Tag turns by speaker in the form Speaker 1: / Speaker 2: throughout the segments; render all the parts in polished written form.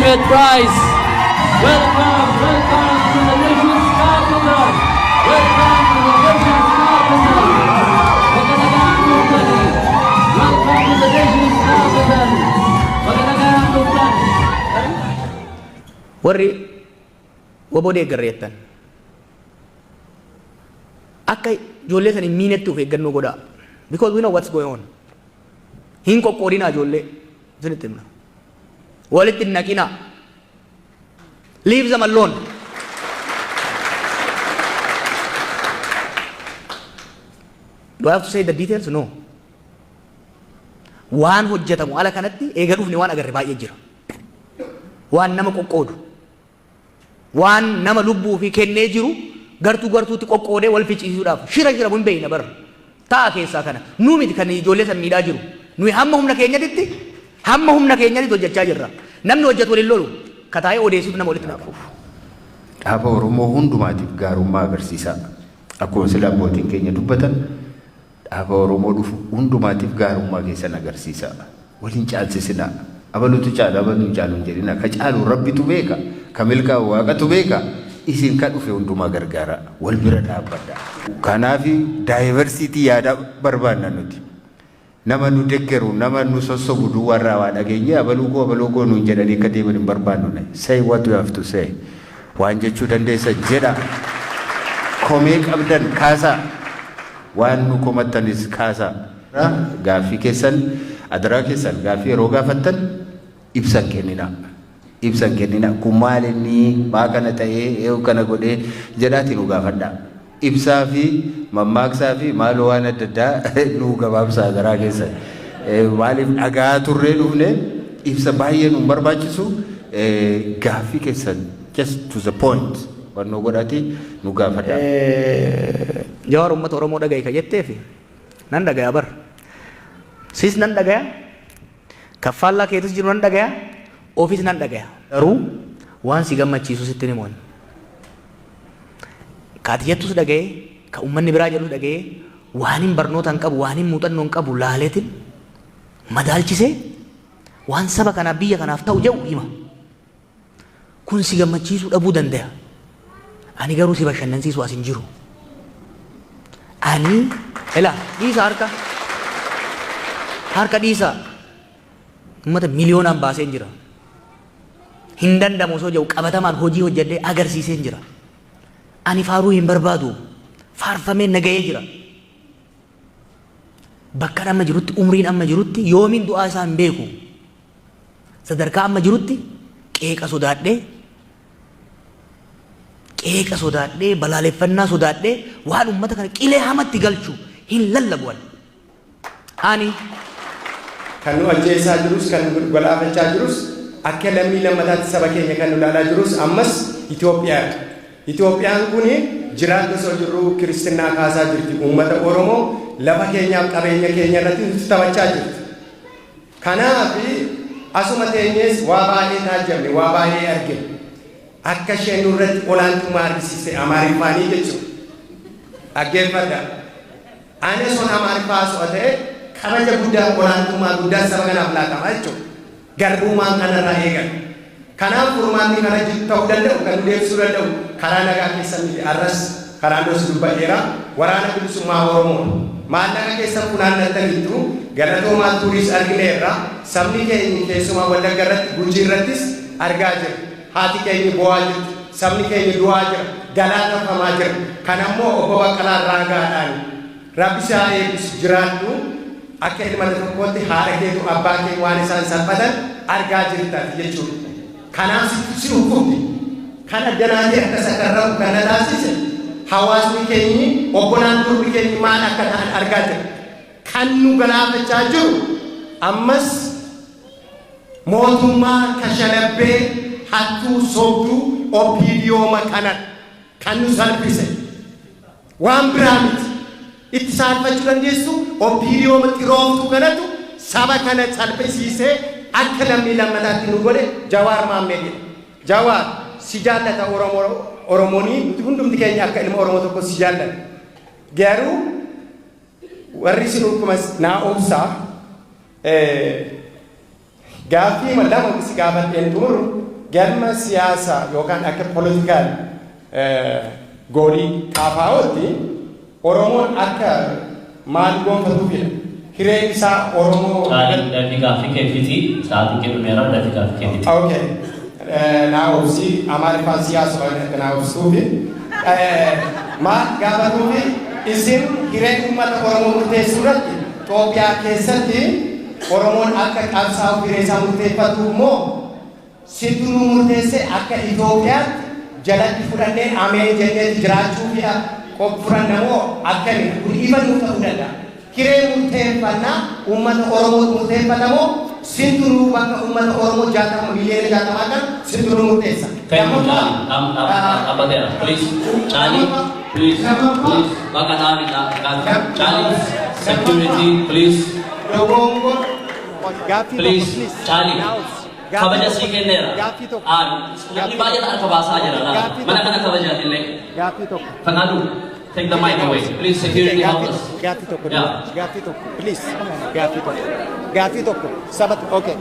Speaker 1: 100 prize. Welcome, welcome to the nation's capital. Welcome to the nation's capital. Magandang umaga. Welcome to the nation's capital. Magandang umaga.
Speaker 2: Warri wabodee garreettan akka ijoollee san hin miinetti of eeggannoo godhaa, because we know what's going on. Hin qoqqoodinaa ijoollee isinitti himna, walitti hin naqinaa, leave them alone. Do I have to say the details? No. Waan hojjetamu ala kanatti eega dhufni waan agarre baay'ee jira, waan nama qoqqoodu, waan nama lubbuu fi kennee jiru gartuu gartuutti qoqqoodee wal ficciisuudhaaf shira hin beeyna bara ta'a keessaa kana nuu miti kan ijoollee san miidhaa jiru. Nuyi hamma humna keenyatti hojjechaa jirra. Namni hojjetu waliin lolu kataa'ee odeessuuf nama walitti naqu.
Speaker 3: Dhaaba Oromoo hundumaatiif gaarummaa agarsiisa. Akkuma sila abbootiin keenya dubbatan dhaaba Oromoo dhufu hundumaatiif gaarummaa keessan agarsiisa. Waliin caalchisinaa. Abaluutu caalu abaluu caalu hin jedhina. Ka caalu Rabbitu beeka, ka milkaa'u Waaqatu beeka. Isin ka dhufe hundumaa gargaara, wal bira dhaabbadha. Kanaaf daayivarsiitii yaada barbaanna nuti. Nama nu deggeru, nama nu sossobu duwwarraa waa dhageenye abaluu koo nuun jedhanii akka deeman hin barbaannu. Say what you have to say. Waan jechuu dandeessa jedha. Komee qabdan kaasaa. Waan nu komattanis kaasaa. Gaaffii keessan, adaraa keessan gaaffii yeroo gaafattan ibsan kennina. Ibsan kennina. Kun maal inni maa kana ta'ee eewu kana godhee jedhaatiin nu gaafadha. Ibsaa fi mammaaksaa fi maaloo waan adda addaa nu gabaabsaa garaa keessa. Maaliif dhagaa turree dhufne ibsa baay'ee nu barbaachisu. Gaaffii keessan just to the point waan nu godhati nu gaafadha.
Speaker 2: Jawaar uummata Oromoo dhagaye ka jettee fi nan dhagaya bar. Sis nan dhagaya. Kaffallaa keetis jiru nan dhagaya. Ofis nan dhagaya. Garuu waan si gammachiisu sitti ni moon. Kaati jettus dhagaye, ka uummanni biraa jedhu dhagaye, waan hin barnoota hin qabu, waan hin muuxannoo hin qabu laaleetiin madaalchisee waan saba kanaaf biyya kanaaf ta'u jedhu hima. Kun si gammachiisuu dhabuu danda'a. Ani garuu si bashannansiisu as hin jiru. Ani ela dhiisa harka dhiisa. Uummata miliyoonaan baasee jira. Hin dandamu osoo jedhu qabatamaan hojii hojjedhee agarsiisee jira. Ani faaruu hin barbaadu. Faarfamee nagahee jira. Bakka amma jirutti, umriin amma jirutti yoomiin du'aa isaa hin beeku. Sadarkaa amma jirutti qeeqa sodaadhee, balaaleffannaa sodaadhee waan uummata kana qilee hamatti galchu hin lallabu'an. Ani
Speaker 4: kan nu ajjeesaa jirus, kan nu galaafachaa jirus, akka lammii lammataatti saba keenya kan nu ilaalaa jirus ammas Itoophiyaadha. Itoophiyaan kun jiraata osoo jirru kiristinnaa kaasaa jirti. Uummata Oromoo lafa keenyaaf qabeenya keenya irratti nuti taphachaa jirti. Kanaaf asuma teenyees waa baay'ee taajjabne, waa baay'ee argine. Akka isheen nurratti olaantummaa argisiiste Amaariffaanii jechuudha. Dhaggeeffadha. Ani osoo Amaariffaa so'a ta'e kabaja guddaa, olaantummaa guddaa saba kanaaf laatama jechuudha. Garbummaan kanarraa eegan. Kanaaf furmaanni kana jiru ta'uu danda'u, kan nu deebisuu danda'u karaa nagaa keessan miti. Arras karaa doos dubbadheera. Waraana bilisummaa Oromoo maallaqa keessan funaannattaniitu galatoomaa tuuriis argineerra. Sabni keenya keessumaa Wallagga irratti, Gujii irrattis argaa jira. Haati keenya bo'aa jirti, sabni keenya du'aa jira, galaatafamaa jira. Kan ammoo obbo Baqqalaa Raagaadhaan Rabbi isaa eebbisu jiraadhu akka ilma tokkootti haadha keetu abbaa kee waan isaan salphatan argaa jirtaati jechuudha. Kanaaf si hukumti. Kan addanaatee akka sakarramu kan taasise hawaasni keenyi, obbolaan durbi keenyi maal akka ta'an argaa jira. Kan nu galaafachaa jiru ammas mootummaa kashalabbee hattuu sobduu opiidiyooma kanan kan nu salphise. Waan biraa miti. Itti saalfachuu dandeessu opiidiyooma xirooftuu kanatu saba kana salphisiisee akka lammii lammataatti nu godhe Jawaar Maammeedha. Jawaar si jaallata Oromoonii, nuti hundumti keenya akka ilma Oromoo tokko si jaallata. Garuu warri isin akkuma naa obsaa gaaffii lama si gaafadheen xumuru galma siyaasa yookaan akka politikaal goolii kaafaa'ootti Oromoon akka maal gonfatuufidha. Hireen isaa Oromoo.
Speaker 1: Daqiiqaa fi keeffiti sa'aatii kennumeera daqiiqaa fi keeffiti.
Speaker 4: Okay. Naa obsi Amaariffaan siyaasa naa obsuufi maal gaafatuufi isin hireen uummata Oromoo murteessuudhaatti Itoophiyaa keessatti Oromoon akka qabsaa'u hiree isaa murteeffatu immoo situ nu murteesse akka Itoophiyaatti jalatti fudhannee amee jennee jiraachuu fi qophurannamoo akkami kun ifa nuuf ta'uu danda'a. Hiree murteeffannaa uummata Oromoo murteeffatamoo situ nu bakka uummata Oromoo 60 miliyoona 60 kan situ nu murteessa.
Speaker 1: Abadera, please, Charlie, please, baka namin Charlie, security, please. Please, Charlie. Kabaja si kenera. Namni baay'ee ta'an kabaasaa jira laa. Mana kana kabajaatillee. Fanaadu, take the mic away. Please, security help us.
Speaker 4: Please. Gaaffii tokko. Sabat, okay.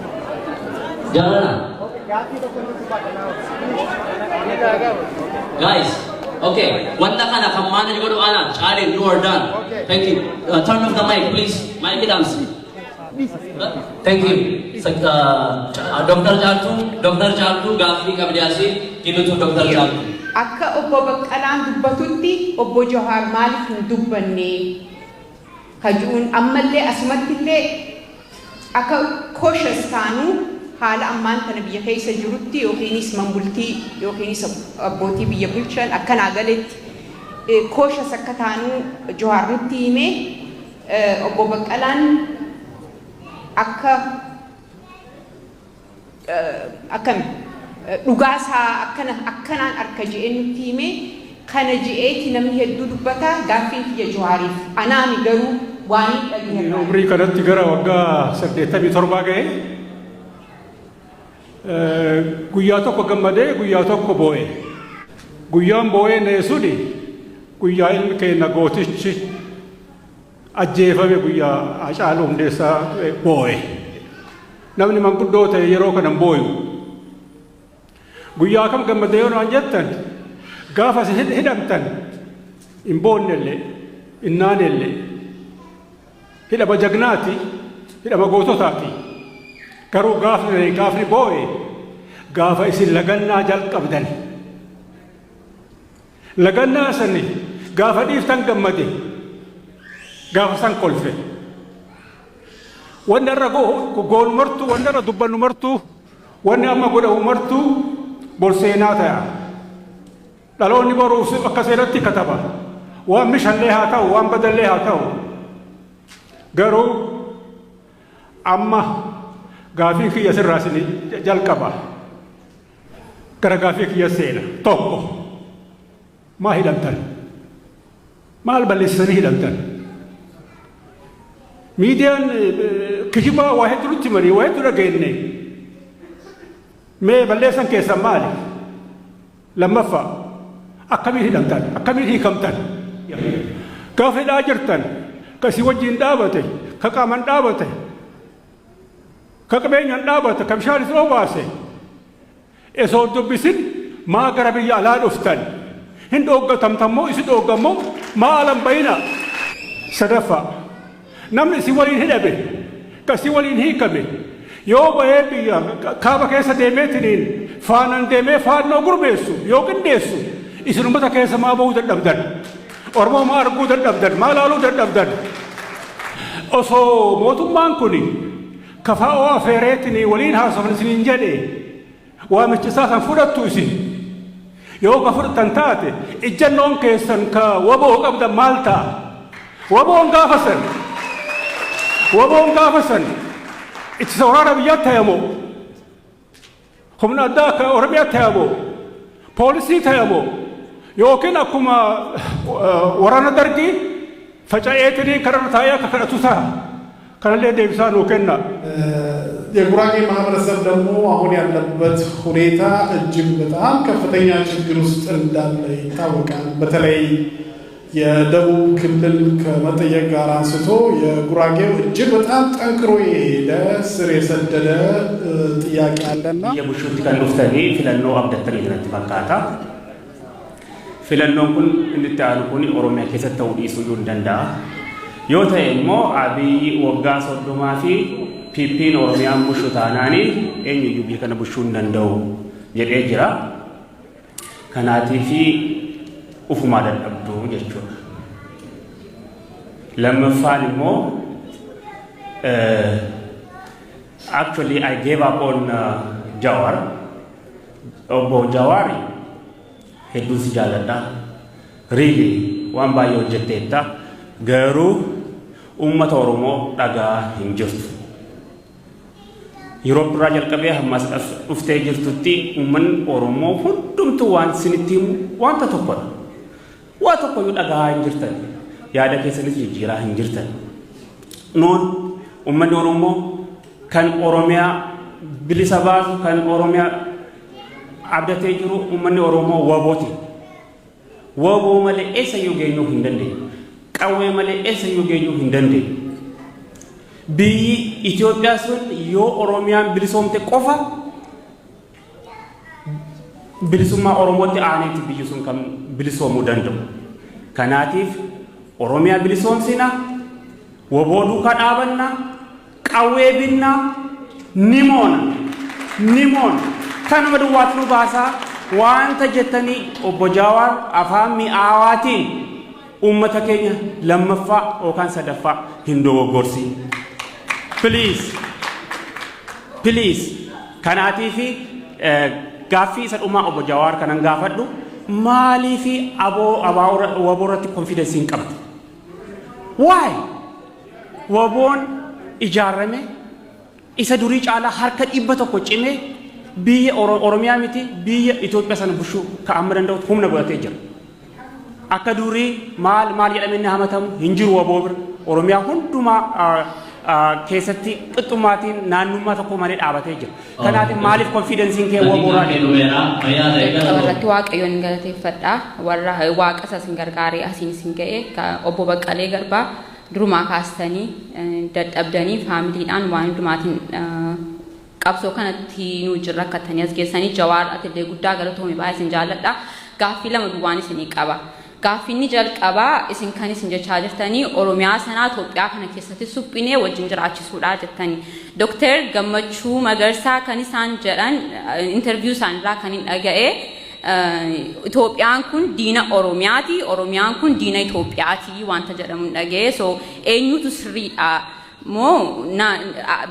Speaker 1: Jaalala. Guys, okay. Wanta kana kan manage godhu ana. Charlie, you are done. Thank you. Turn off the mic, please. Mic it down. Thank you. Dr. Jaltu, gaaffii kabajasi, kinutu Dr. Jaltu.
Speaker 5: Akka obbo Baqqalaan dubbatutti obbo Johaar maaliif hin dubbanne kajuun ammallee asumattillee akka koshas taanuu haala ammaan kana biyya keessa jirutti yookiinis mambultii yookiinis abbootii biyya bulchan akkanaa galetti koshas akka taanuu Johaar nutti hime obbo Baqqalaan akkami dhugaasaa akkanaan harka je'ee nutti hime kana je'eeti namni hedduu dubbata gaaffiin kiyya Johaariif anaani garuu waan dhageera.
Speaker 6: Umrii kanatti gara waggaa 87 ga'e guyyaa tokko gammadee guyyaa tokko boo'e. Guyyaan boo'ee neesuni guyyaa ilmi keenya gootichi ajjeefame guyyaa Hacaaluu Hundeessaa boo'e. Namni manguddoo ta'e yeroo kanan booyu. Guyyaa kam gammadee yoo naan jettan gaafa hidhamtan hin boonnellee hin naanellee hidhama jagnaati hidhama goototaati. Garuu gaafni boo'e gaafa isin lagannaa jalqabdan. Lagannaa sani gaafa dhiiftan gammade gaafa san kolfe. Wanni irra goonu martuu, wanni irra dubbannu martuu, wanni amma godhamu martuu bolseenaa ta'a. Dhaloonni boruuf akka seeratti kataba. Waan mishallee haa ta'u, waan badallee haa ta'u. Garuu amma gaafii kiyya sirraa isin jalqaba. Gara gaafii kiyya seena tokko. Maa hidhamtan? Maal balleessisanii hidhamtan? Miidiyaan kijibaa waa hedduutti marii waa hedduu dhageenye. Mee balleessan keessan maali? Lammaffaa akkamiin hidhamtan? Akkamiin hiikamtan? Gaafa hidhaa jirtan ka si wajjin dhaabate, ka qaaman dhaabate, ka qabeenyaan dhaabate, ka bishaan isin obaase. Osoo dubbisin maa gara biyya alaa dhuftan? Hin dhooggatamtammoo isin dhooggammoo maa alan bayina? Sadaffaa namni isin waliin hidhame, ka isin waliin hiikame yoo bahee biyya kaaba keessa deemeetiniin faanaan deemee faannoo gurmeessu yoo qindeessu isin uummata keessa maa bahuu dadhabdan? Oromoo maa arguu dadhabdan? Maa laaluu dadhabdan? Osoo mootummaan kun kafaa'oo afeereetinii waliin haasofan isiniin jedhe waamicha isaa san fudhattu isin. Yoo ka fudhatan taate ijjannoon keessan ka waboo qabdan maal ta'a? Waboon gaafa san ittisa waraana biyyaatti ta'amoo? Humna addaa akka Oromiyaatti ta'amoo? Poolisii ta'amoo? Yookiin akkuma waraana dargii faca'eetinii kararra taa'ee akka kadhatu ta'a? Kanallee deebisaa nuu kenna.
Speaker 7: የጉራጌ ማህበረሰብ ደግሞ አሁን ያለበት ሁኔታ እጅግ በጣም ከፍተኛ ችግር ውስጥ እንዳለ ይታወቃል። በተለይ የደቡብ ክልል ከመጠየቅ ጋር አንስቶ የጉራጌው እጅግ በጣም ጠንክሮ የሄደ ስር የሰደደ ጥያቄ አለና
Speaker 8: የቡሹት ከንዱፍተኒ ፍለኖ አብደተን ይድነት ፈካታ ፍለኖን ኩን እንድታሉ ኩን ኦሮሚያ ከሰተው ዲሱ ይንደንዳ ዮተይሞ አብይ ወጋ ሶዶማ ፊ ፒፒን ኦሮሚያ ሙሹታናኒ ኤኙ ዩቢ ከነ ቡሹ እንደንደው የደጅራ ከናቲ ፊ ኡፉማ ደብዱ ጀቹ ለምፋልሞ actually I gave up on Jawar Obo Jawari hedus jalada really wan bayo jeteta garu ummat oromo daga hinjirtu Europe rajal kabe hamas ufte jirtutti umman oromo hundumtu wan sinitim wan tatoppa wa tokko daga hinjirtan yaada keessanis jijjiiraa hinjirtan non umman oromo kan oromiya bilisa baasu kan oromiya abdatee jiru umman oromo waboti wabo male esa yogeenyu hindande qawwe male esa yogeenyu hindande bi Ethiopia sun yo oromiya bilisomte qofa bilisumma oromotti aaneti biyyu sun kam bilisomu dando kanatif oromiya bilisomsina wabodu kadaabanna qawwebinna nimon kan madwatnu basa wanta jettani obbo Jawar afaan mi'aawatiin ummata keenya lammaffaa yookaan sadaffaa hin dogoggorsi please kanaatiif gaaffii isa dhumaa obbo Jawar kanan gaafadhu maaliif waboorratti confidence hin qabdu why waboon ijaarame isa durii caalaa harka dhibba tokko cimee biyya oromiyaa miti biyya Itoophiyaa sana bushuu ka amma danda'u humna godhatee jira akka durii maal jedhamee hamatamu hin jiru waboor oromiyaa hundumaa keessatti qixxummaatiin naannummaa tokko malee dhaabatee jira kanaaf maaliif konfidensiin kee wabooraa
Speaker 9: irratti waaqayyoon galateeffadha warra waaqa isaas gargaaree asiin isin ga'e obbo Baqqalee Garbaa durumaa kaastanii dadhabdanii faamiliidhaan waan hundumaatiin qabsoo kanatti nu jirra akkatanii as geessanii Jawaar atillee guddaa galatoomii baay'ee isin jaalladha gaaffii lama duwwaan isinii qaba gaaffiin jalqabaa isin kan isin jechaa jirtanii oromiyaa sanaa Itoophiyaa kana keessatti suphinee wajjin jiraachisuudha jettanii Dr. Gammachuu Magarsaa kan isaan jedhan interview isaanirraa kan hin dhaga'e Itoophiyaan kun diina Oromiyaati Oromiyaan kun diina Itoophiyaati wanta jedhamu hin dhaga'e so eenyutu sirriidha moo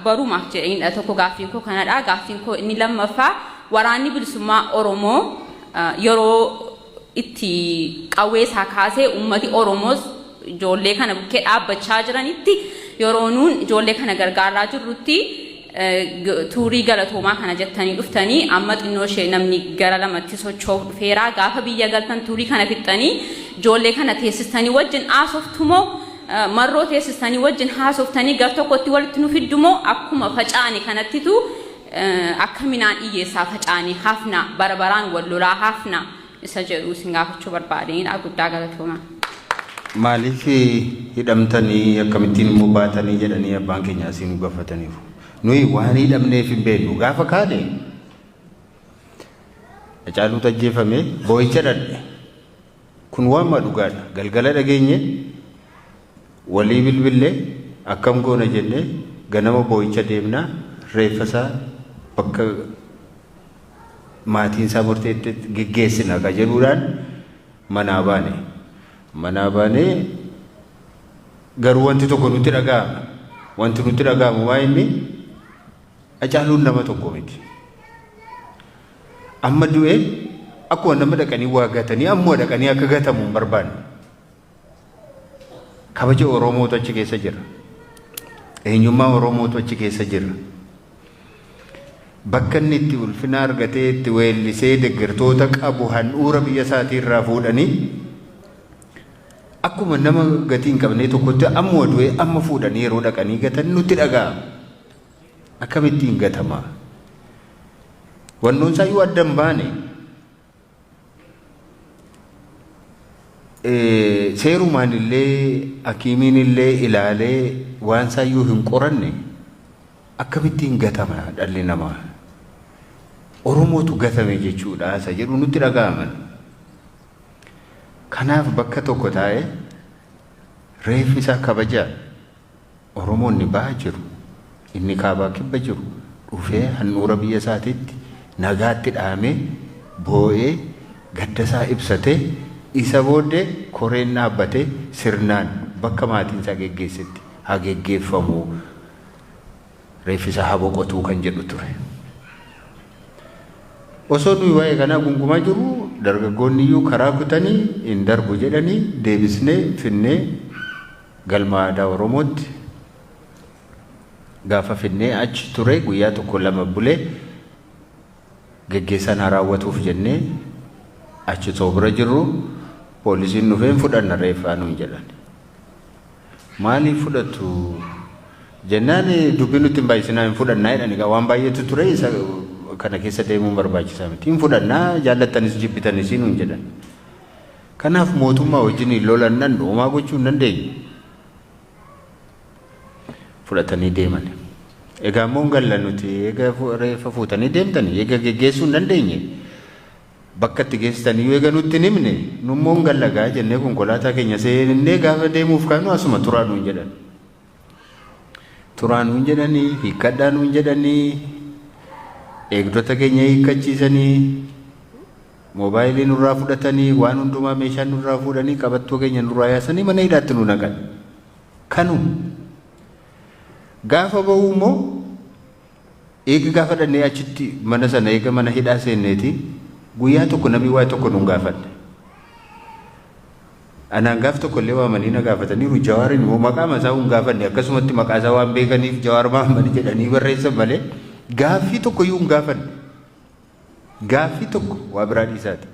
Speaker 9: barumaaf jedheen tokko gaaffiin koo kanadha gaaffiin koo inni lammaffaa waraanni bilisummaa Oromoo yeroo itti qawwee isaa kaasee ummati Oromoos ijoollee kana bukkee dhaabbachaa jiranitti yeroo nuun ijoollee kana gargaaraa jirrutti tuurii galatoomaa kana jettanii dhuftanii amma xinnoo ishee namni gara lamatti socho'uuf dhufeeraa gaafa biyya galtan tuurii kana fixxanii ijoollee kana teessistanii wajjin haasoftumoo marroo teessistanii wajjin haasoftanii gar tokkotti walitti nu fiddumoo akkuma facaane kanattitu akka minaan iyyeessaa facaane hafna barabaraan wal lolaa hafna isa jedhu isin gaafachuu barbaadeenidha guddaa galatooma.
Speaker 3: Maaliif hidhamtanii akkamittiin immoo baatanii jedhanii abbaan keenya asiin gaafataniif nuyi waan hidhamneef hin beeknu gaafa kaane Hacaaluu ajjeefame boo'icha dhadhe kun waan dhugaadha galgala dhageenye walii bilbilee akkam goona jennee ganama boo'icha deemnaa reeffasaa bakka maatiin isaa murteetti geggeessina ka jedhuudhaan manaa baane garuu wanti tokko nutti dhaga'ama wanti nutti dhaga'amu waa inni Hacaaluun nama tokko miti amma du'e akkuma nama dhaqanii waa gatanii ammoo dhaqanii akka gatamu hin barbaanne kabaja Oromootu achi keessa jira eenyummaa Oromootu achi keessa jira bakka inni itti ulfina argatee itti weellisee deeggartoota qabu handhuura biyya isaatii irraa fuudhanii akkuma nama gatii hin qabne tokkotti ammoo du'e amma fuudhanii yeroo dhaqanii gatan nutti dhaga'ama akkamittiin gatama wannoon isaa yoo addan baane seerumaan illee hakiimiin illee ilaalee waan saayyuu hin qoranne akkamittiin gatama dhalli namaa Oromootu gatame jechuudha isa jedhu nutti dhaga'aman. Kanaaf bakka tokko taa'ee reeffi isaa kabajaa Oromoonni bahaa jiru inni kaabaa kibba jiru dhufee handhuura biyya isaatiitti nagaatti dhaamee boo'ee gadda isaa ibsatee isa booddee koreen dhaabbatee sirnaan bakka maatiin isaa geggeessetti haa geggeeffamu reeffi isaa haa boqotuu kan jedhu ture. Osoo nuyi waa'ee kanaa gungumaa jiru dargaggoonni iyyuu karaa kutanii hin darbu jedhanii deebisnee finnee galma aadaa Oromootti gaafa finnee achi ture guyyaa tokko lama bulee geggeessan haa raawwatuuf jennee achi too bira jirru poolisiin dhufeen fudhanna reeffaa nuun jedhan. Maaliif fudhatu jennaan dubbii nutti hin baay'isinaa hin fudhannaa jedhani waan baay'eetu ture isa kana keessa deemuun barbaachisaa miti hin fudhannaa jaallattanis jibbitanis nuun jedhan. Kanaaf mootummaa wajjin hin lolannan homaa gochuu hin dandeenyu. Fudhatanii deeman. Egaa immoo galla nuti eega reeffa fuutanii deemtanii eega geggeessuu hin dandeenye. Bakka itti geessitanii yoo eega nutti hin himne nummoo gallagaa jennee konkolaataa keenya seennee gaafa deemuuf kaanu asuma turaa nuun jedhan. Turaa nuun jedhanii hiikkadhaa nuun jedhanii eegdota keenya hiikkachiisanii moobaayilii nurraa fudhatanii waan hundumaa meeshaa nurraa fuudhanii qabattoo keenya nurraa yaasanii mana hidhaatti nu naqan. Kanu gaafa ba'u immoo eega gaafa dhannee achitti mana sana eega mana hidhaa seenneeti guyyaa tokko namni waa tokko nun gaafadhe. Anaan gaaf tokko illee waamanii na gaafataniiru Jawaarin immoo maqaa masaa hin gaafanne akkasumatti maqaa isaa waan beekaniif Jawaar Mahammad jedhanii barreessan malee gaaffii tokko iyyuu hin gaafanne. Gaaffii tokko waa biraa dhiisaati.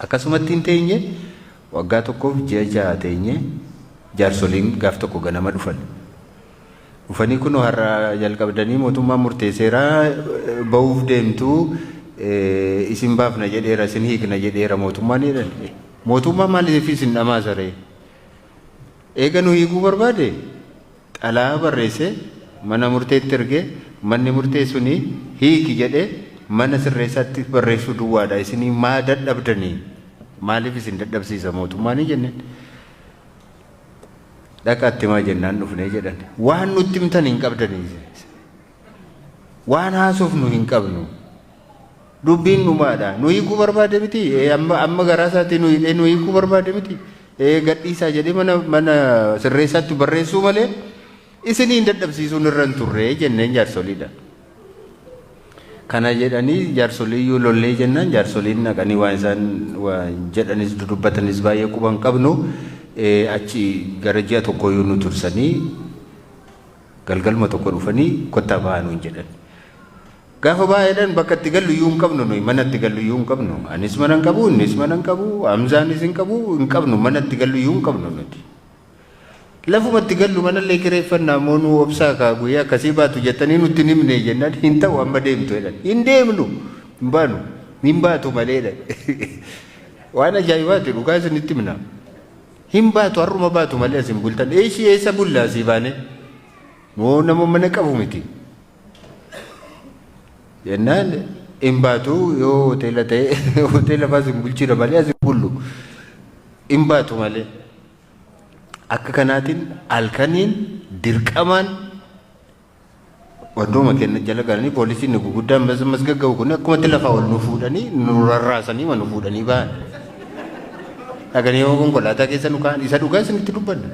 Speaker 3: Akkasumatti hin teenye waggaa tokkoof ji'a ja'a teenye jaarsoliin gaaf tokko ganama dhufan. Dhufanii kun har'a jalqabdanii mootummaan murteesseeraa ba'uuf deemtuu isin baafna jedheera isin hiikna jedheera mootummaan jedhan. Mootummaa maaliif isin dhamaasaree? Eega nu hiikuu barbaade xalaa barreessee mana murteetti ergee manni murtee suni hiiki jedhee mana sirreessaatti barreessuu duwwaadha. Isinii maa dadhabdanii? Maaliif isin dadhabsiisa mootummaan jenneen? Dhaqaatti maa jennaan dhufnee jedhan. Waan nutti himtan hin qabdanii. Waan haasofnu hin qabnu. Dubbiin dhumaadha. Nu hiikuu barbaade miti. Amma garaa isaatii nu hiikuu barbaade miti. Gadhiisaa jedhee mana sirreessaatti barreessuu malee isinii hin dadhabsiisuun irra hin turre jenneen jaarsoliidha. Kana jedhanii jaarsoliiyyuu lollee jennaan jaarsoliin naqanii waan isaan jedhanis dudubbatanis baay'ee quban qabnu achi gara ji'a tokkooyyuu nu tursanii galgalma tokko dhufanii kottaa ba'aa nuun jedhan. Gaafa baay'eedhaan bakka itti gallu iyyuu hin qabnu nuyi mana itti gallu iyyuu hin qabnu anis mana hin qabu innis mana hin qabu Hamzaanis hin qabu hin qabnu mana itti gallu iyyuu hin qabnu nuti. Lafuma itti gallu mana illee kireeffannaa moo nu obsaa kaa guyyaa akkasii baatu jettanii nutti hin himne jennaan hin ta'u amma deemtu jedhan. Hin deemnu hin baanu hin baatu maleedha. Waan ajaa'ibaati dhugaa isinitti himna. Hin baatu har'uma baatu malee asin bultan eeshii eessa bullaa asii baane moo nama mana qabu miti. Jennaan hin baatu yoo hoteela ta'e hoteela fa'aa isin bulchina malee asin bullu hin baatu malee. Akka kanaatiin halkaniin dirqamaan wantooma kenna jala galanii poolisiin nu guguddaan masgagga'u kun akkumatti lafaa ol nu fuudhanii nu rarraasanii nu fuudhanii ba'an. Dhaqanii yoo konkolaataa keessa nu ka'an isa dhugaa isinitti dubbanna.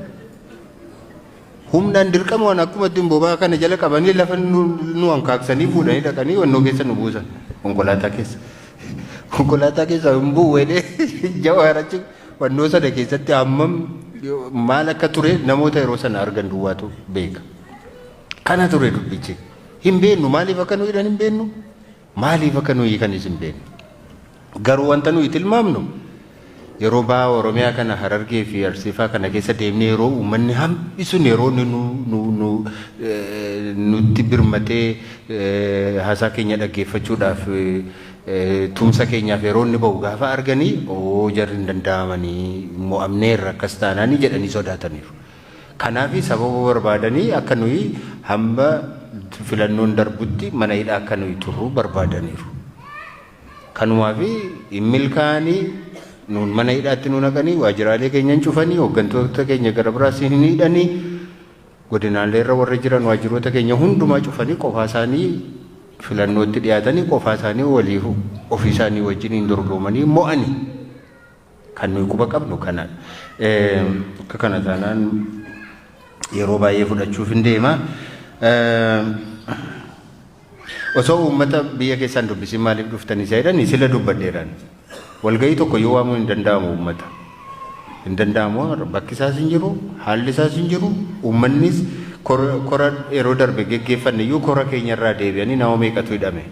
Speaker 3: Humnaan dirqamaan akkumatti bobaa kana jala qabanii lafa nu hankaaksanii fuudhanii dhaqanii wannoo keessa nu buusan konkolaataa keessa. Konkolaataa keessa hin bu'uudhee Jawaarachi wannoo sana keessatti hammam maal akka ture namoota yeroo sana argan duwwaatu beeka. Kana ture dubbichi. Hin beeknu maaliif akka nuyi hin beeknu? Maaliif akka nuyi kan isin beeknu? Garuu wanta nuyi tilmaamnu yeroo ba'aa Oromiyaa kana Harargee fi Arsiifaa kana keessa deemnee yeroo uummanni hambisuun yeroo nutti birmatee haasaa keenya dhaggeeffachuudhaaf tumsa keenyaaf yeroo inni ba'u gaafa arganii jarri hin danda'amanii mo'amneerra akkas taanaanii jedhanii sodaataniiru. Kanaaf sababa barbaadanii akka nuyi hamba filannoon darbutti mana hidhaa akka nuyi turru barbaadaniiru. Kanumaaf hin milkaa'anii nuun mana hidhaatti nu naqanii waajjiraalee keenya hin cufanii hooggantoota keenya gara biraas hin hidhanii godinaalee irra warra jiran waajjiroota keenya hundumaa cufanii qofaa isaanii filannootti dhiyaatanii qofaa isaanii waliif ofii isaanii wajjin hin dorgomanii mo'anii kan nuyi quba qabnu kana akka kana taanaan yeroo baay'ee fudhachuuf hin deema. Osoo uummata biyya keessaan dubbisiin maaliif dhuftanii jedhanii sila dubbadheeraan walgahii tokko yoo waamuu hin danda'amu uummata hin danda'amu bakki isaas hin jiru haalli isaas hin jiru uummannis kora yeroo darbe geggeeffanne iyyuu kora keenyarraa deebi'anii nama meeqatu hidhame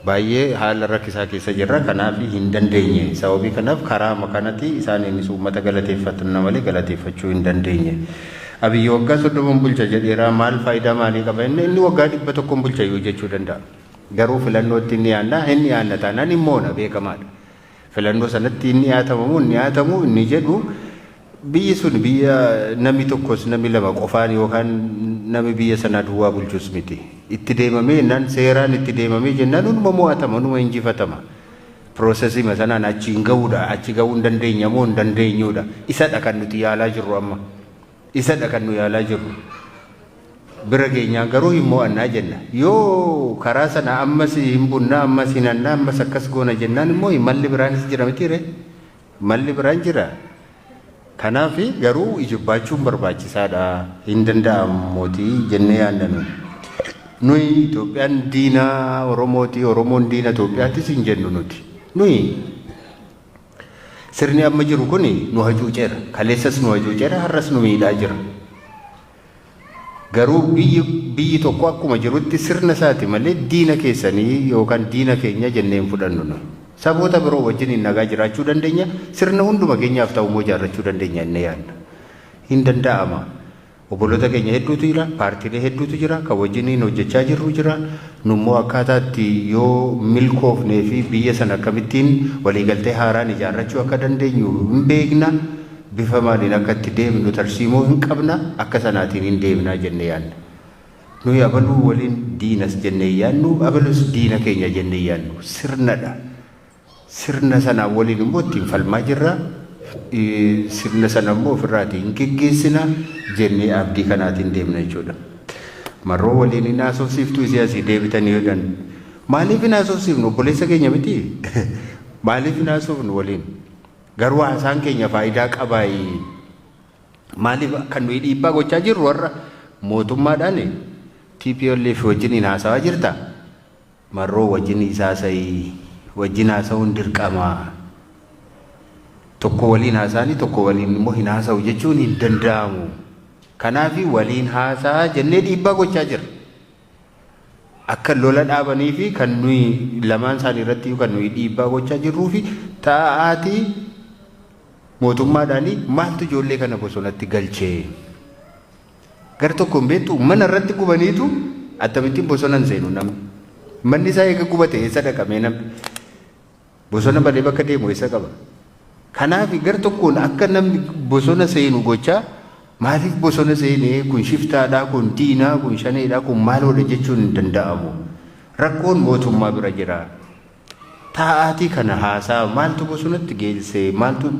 Speaker 3: baay'ee haala rakkisaa keessa jirra kanaaf hin dandeenye sababii kanaaf karaa makanatti isaaniinis uummata galateeffatan malee galateeffachuu hin dandeenye. Abiyyi waggaa 30 bulcha jedheera maal faayidaa maalii qaba inni waggaa 100 bulcha yoo jechuu danda'a. Garuu filannootti inni yaanna taanaan immoona beekamaadha. Filannoo sanatti inni yaatamu inni jedhu biyyi sun biyya namni tokkos namni lama qofaan yookaan namni biyya sanaa duwwaa bulchus miti. Itti deemamee naan seeraan itti deemamee jennaan hunduma mo'atama hunduma injifatama. Piroosesii sanaan achi hin ga'uudha achi ga'uu hin dandeenya moo hin dandeenyuudha. Isadha kan nuti yaalaa jirru amma. Isadha kan nu yaalaa jirru. Bira keenyaa garuu hin mo'annaa jenna. Yoo karaa sana ammas hin bunnaa ammas hin hannaa ammas akkas goona jennaan immoo malli biraanis jira mitiire. Malli biraan jira. Kanaaf garuu ijibaachuun barbaachisaadha. Hin danda'amuutii jennee yaaddannu. Nuyi Itoophiyaan diina Oromooti Oromoon diina Itoophiyaattis hin jennu nuti. Nuyi sirni amma jiru kun nu hacuuceera. Kaleessas nu hacuuceera har'as nu miidhaa jira. Garuu biyyi tokko akkuma jirutti sirna isaati malee diina keessanii yookaan diina keenya jenneen fudhannu nu. Saboota biroo wajjin hin nagaa jiraachuu dandeenya. Sirna hunduma keenyaaf ta'u immoo ijaarrachuu dandeenya inni yaadna. Hin danda'ama. Obboloota keenya hedduutu jira, paartiilee hedduutu jira, kan wajjin hojjechaa jirru jira. Nummoo akkaataatti yoo milkoofnee fi biyya sana akkamittiin waliigaltee haaraan ijaarrachuu akka dandeenyu hin beekna. Bifa maaliin akka itti deemnu tarsiimoo hin qabna akka sanaatiin hin deemnaa jennee yaadna. Nuyi abaluu waliin diinas jennee yaadnu abalus diina keenya jennee yaadnu sirnadha. Sirna sanaa waliin immoo ittiin falmaa jirra. Sirna sana immoo ofirraatiin geggeessina jennee abdii kanaatiin deemna jechuudha. Marroo waliin hin haasofsiiftuu siyaasii deebitanii jedhan maaliif hin haasofsiifnu obboleessa keenya miti maaliif hin haasofnu waliin. Garuu haasaan keenya faayidaa qabaayi. Maaliif kan nuyi dhiibbaa gochaa jirru warra mootummaadhaan TPLF wajjin haasawaa jirta. Marroo wajjin isaasayii wajjin haasawuun dirqama. Tokko waliin haasa'anii tokko waliin immoo hin haasa'u jechuun hin danda'amu. Kanaaf waliin haasa'aa jennee dhiibbaa gochaa jirra. Akka lola dhaabanii fi kan nuyi lamaan isaanii irratti kan nuyi dhiibbaa gochaa jirruu fi taa'aatii mootummaadhaanii maaltu ijoollee kana bosonatti galchee gara tokkoon beektu mana irratti gubaniitu akkamittiin bosonan seenu namni manni isaa eega gubate eessa dhaqamee namni bosona balee bakka deemu eessa qaba. Kanaaf gara tokkoon akka namni bosona seenu gochaa maaliif bosona seenee kun shiftaadhaa kun diinaa kun shaneedhaa kun maaloodha jechuun hin danda'amu. Rakkoon mootummaa bira jira. Taa'aatii kana haasaa maaltu bosonatti geessee maaltu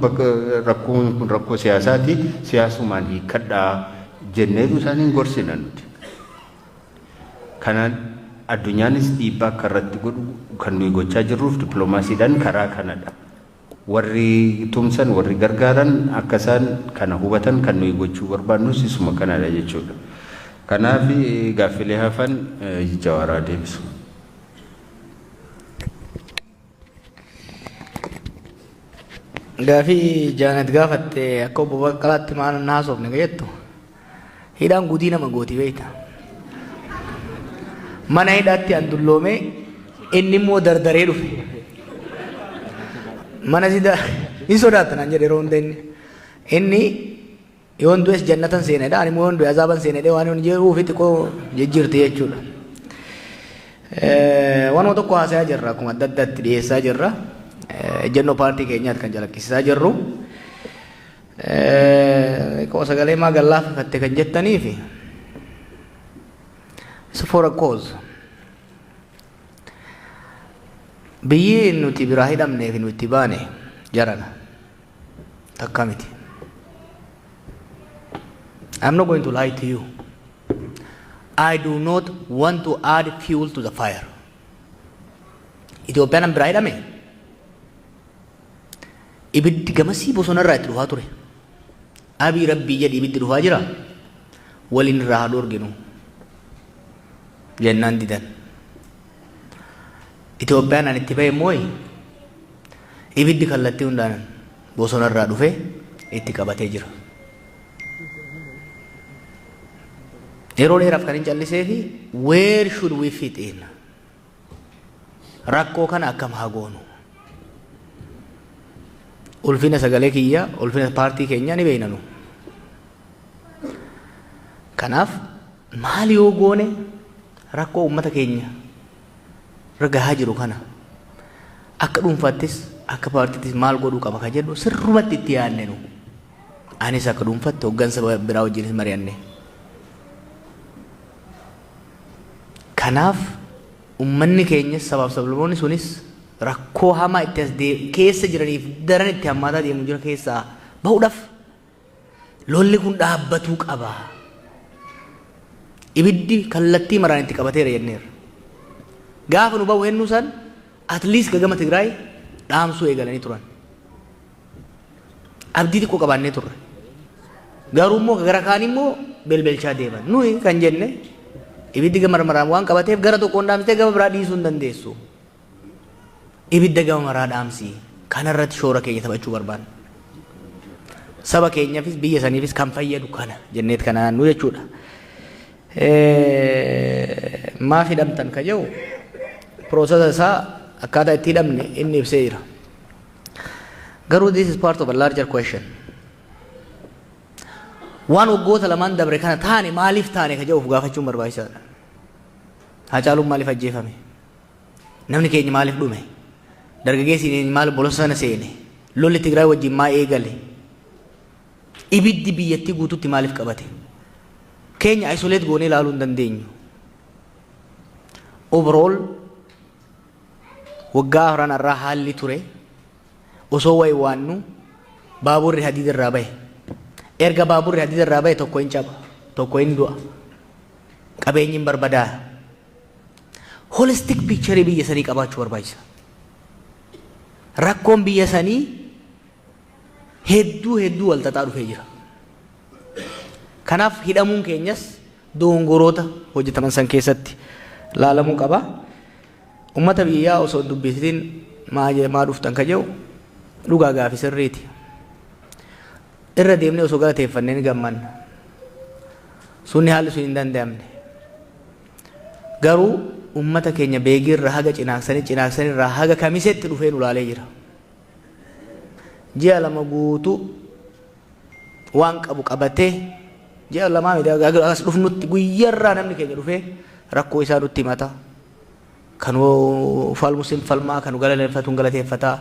Speaker 3: rakkoon kun rakkoo siyaasaati siyaasumaan hiikkadhaa jenneetu isaaniin gorsina nuti. Kanaan addunyaanis dhiibbaa akka irratti godhu kan nuyi gochaa jirruuf dippiloomaasiidhaan karaa kanadha. Warri tumsan warri gargaaran akka isaan kana hubatan kan nuyi gochuu barbaannus isuma kanadha jechuudha. Kanaaf gaaffilee hafan Jawaaraa deebisu.
Speaker 2: Gaafii Jaanet gaafatte akka obbo Baqqalaatti maal haasofne jettu hidhaan guutii nama gooti beekta. Mana hidhaatti an dulloome inni immoo dardaree dhufe. Mana sida hin sodaatan an jedhe yeroo hunda inni yoon du'es jannatan seenedha ani immoo yoon du'e azaaban seenedha waan hin jiruuf xiqqoo jijjiirti jechuudha. Waan tokko haasaa jirra akkuma adda addaatti dhiyeessaa jirra. Ejjennoo paartii keenyaatti kan jalaqqisaa jirru. Sagalee maa gallaafatte kan jettaniifi it's for a cause. Biyyi nuti biraa hidhamneef nuti baane jarana takka miti. I'm not going to lie to you. I do not want to add fuel to the fire. Itoophiyaan biraa hidhame ibiddi gamasii bosonarraa itti dhufaa ture. Abii rabbii jedhi ibiddi dhufaa jira waliin irraa haa dhorginu jennaan didan. Itoophiyaan an itti ba'e mooyi ibiddi kallattii hundaan bosonarraa dhufee itti qabatee jira. Yeroo dheeraaf kan hin callisee fi where should we fit in? Rakkoo kana akkam haa goonu? Ulfina sagalee kiyya, ulfina paartii keenyaa ni beeknanu. Kanaaf maal yoo goone rakkoo uummata keenya ragahaa jiru kana akka dhuunfattis akka paartiittis maal godhuu qaba kan jedhu sirrumatti itti yaadne nu. Anis akka dhuunfatti hoggansa biraa wajjinis mari'anne. Kanaaf uummanni keenyas sabaaf sablammoonni sunis rakkoo hamaa itti as keessa jiraniif daran itti hammaataa deemu jira keessaa bahuudhaaf lolli kun dhaabbatuu qaba. Ibiddi kallattii maraan itti qabateera jenneera. Gaafa nu bahu hennu san at least gagama Tigraay dhaamsuu eegalanii turan. Abdii xiqqoo qabaannee turre. Garuu immoo gara kaan immoo belbelchaa deeman. Nuyi kan jenne ibiddi gama maraan waan qabateef gara tokkoon dhaamsitee gama biraa dhiisuu hin dandeessu. Ibidda gama maraa dhaamsii kanarratti shoora keenya taphachuu barbaanna. Saba keenyaafis biyya saniifis kan fayyadu kana jenneet kanaan nu jechuudha. Maaf hidhamtan ka jedhu piroosesa isaa akkaataa itti hidhamne inni ibsee jira. Garuu this is part of a larger question. Waan waggoota lamaan dabre kana taane maaliif taane ka jedhuuf gaafachuun barbaachisaadha. Hacaaluun maaliif ajjeefame? Namni keenya maaliif dhume? Dargaggeessi maaliif bosona seene? Lolli Tigraay wajjin maa eegale? Ibiddi biyyattii guutuutti maaliif qabate? Keenya isolate goonee ilaaluu hin dandeenyu. Overall waggaa afran irraa haalli ture osoo wayi waannu baaburri hadiida irraa bahe. Erga baaburri hadiida irraa bahe tokko hin caba, tokko hin du'a. Qabeenyi hin barbadaa'u. Holistic picture biyya sanii qabaachuu barbaachisa. Rakkoon biyya sanii hedduu wal xaxaa dhufee jira. Kanaaf hidhamuun keenyas dogongoroota hojjetaman san keessatti laalamuu qaba. Uummata biyyaa osoo dubbisitiin maa dhuftan ka jedhu dhugaa gaafi sirriiti. Irra deemnee osoo galateeffannee ni gammanna. Sunni haalli sun hin danda'amne. Garuu uummata keenya beegii irraa haga cinaaksanii irraa haga kamisetti dhufee nu laalee jira. Ji'a lama guutuu waan qabu qabatee ji'a lamaa as dhufnutti guyyaarraa namni keenya dhufee rakkoo isaa nutti himata. Kanuu falmusin falmaa kanu galateeffatuun galateeffataa.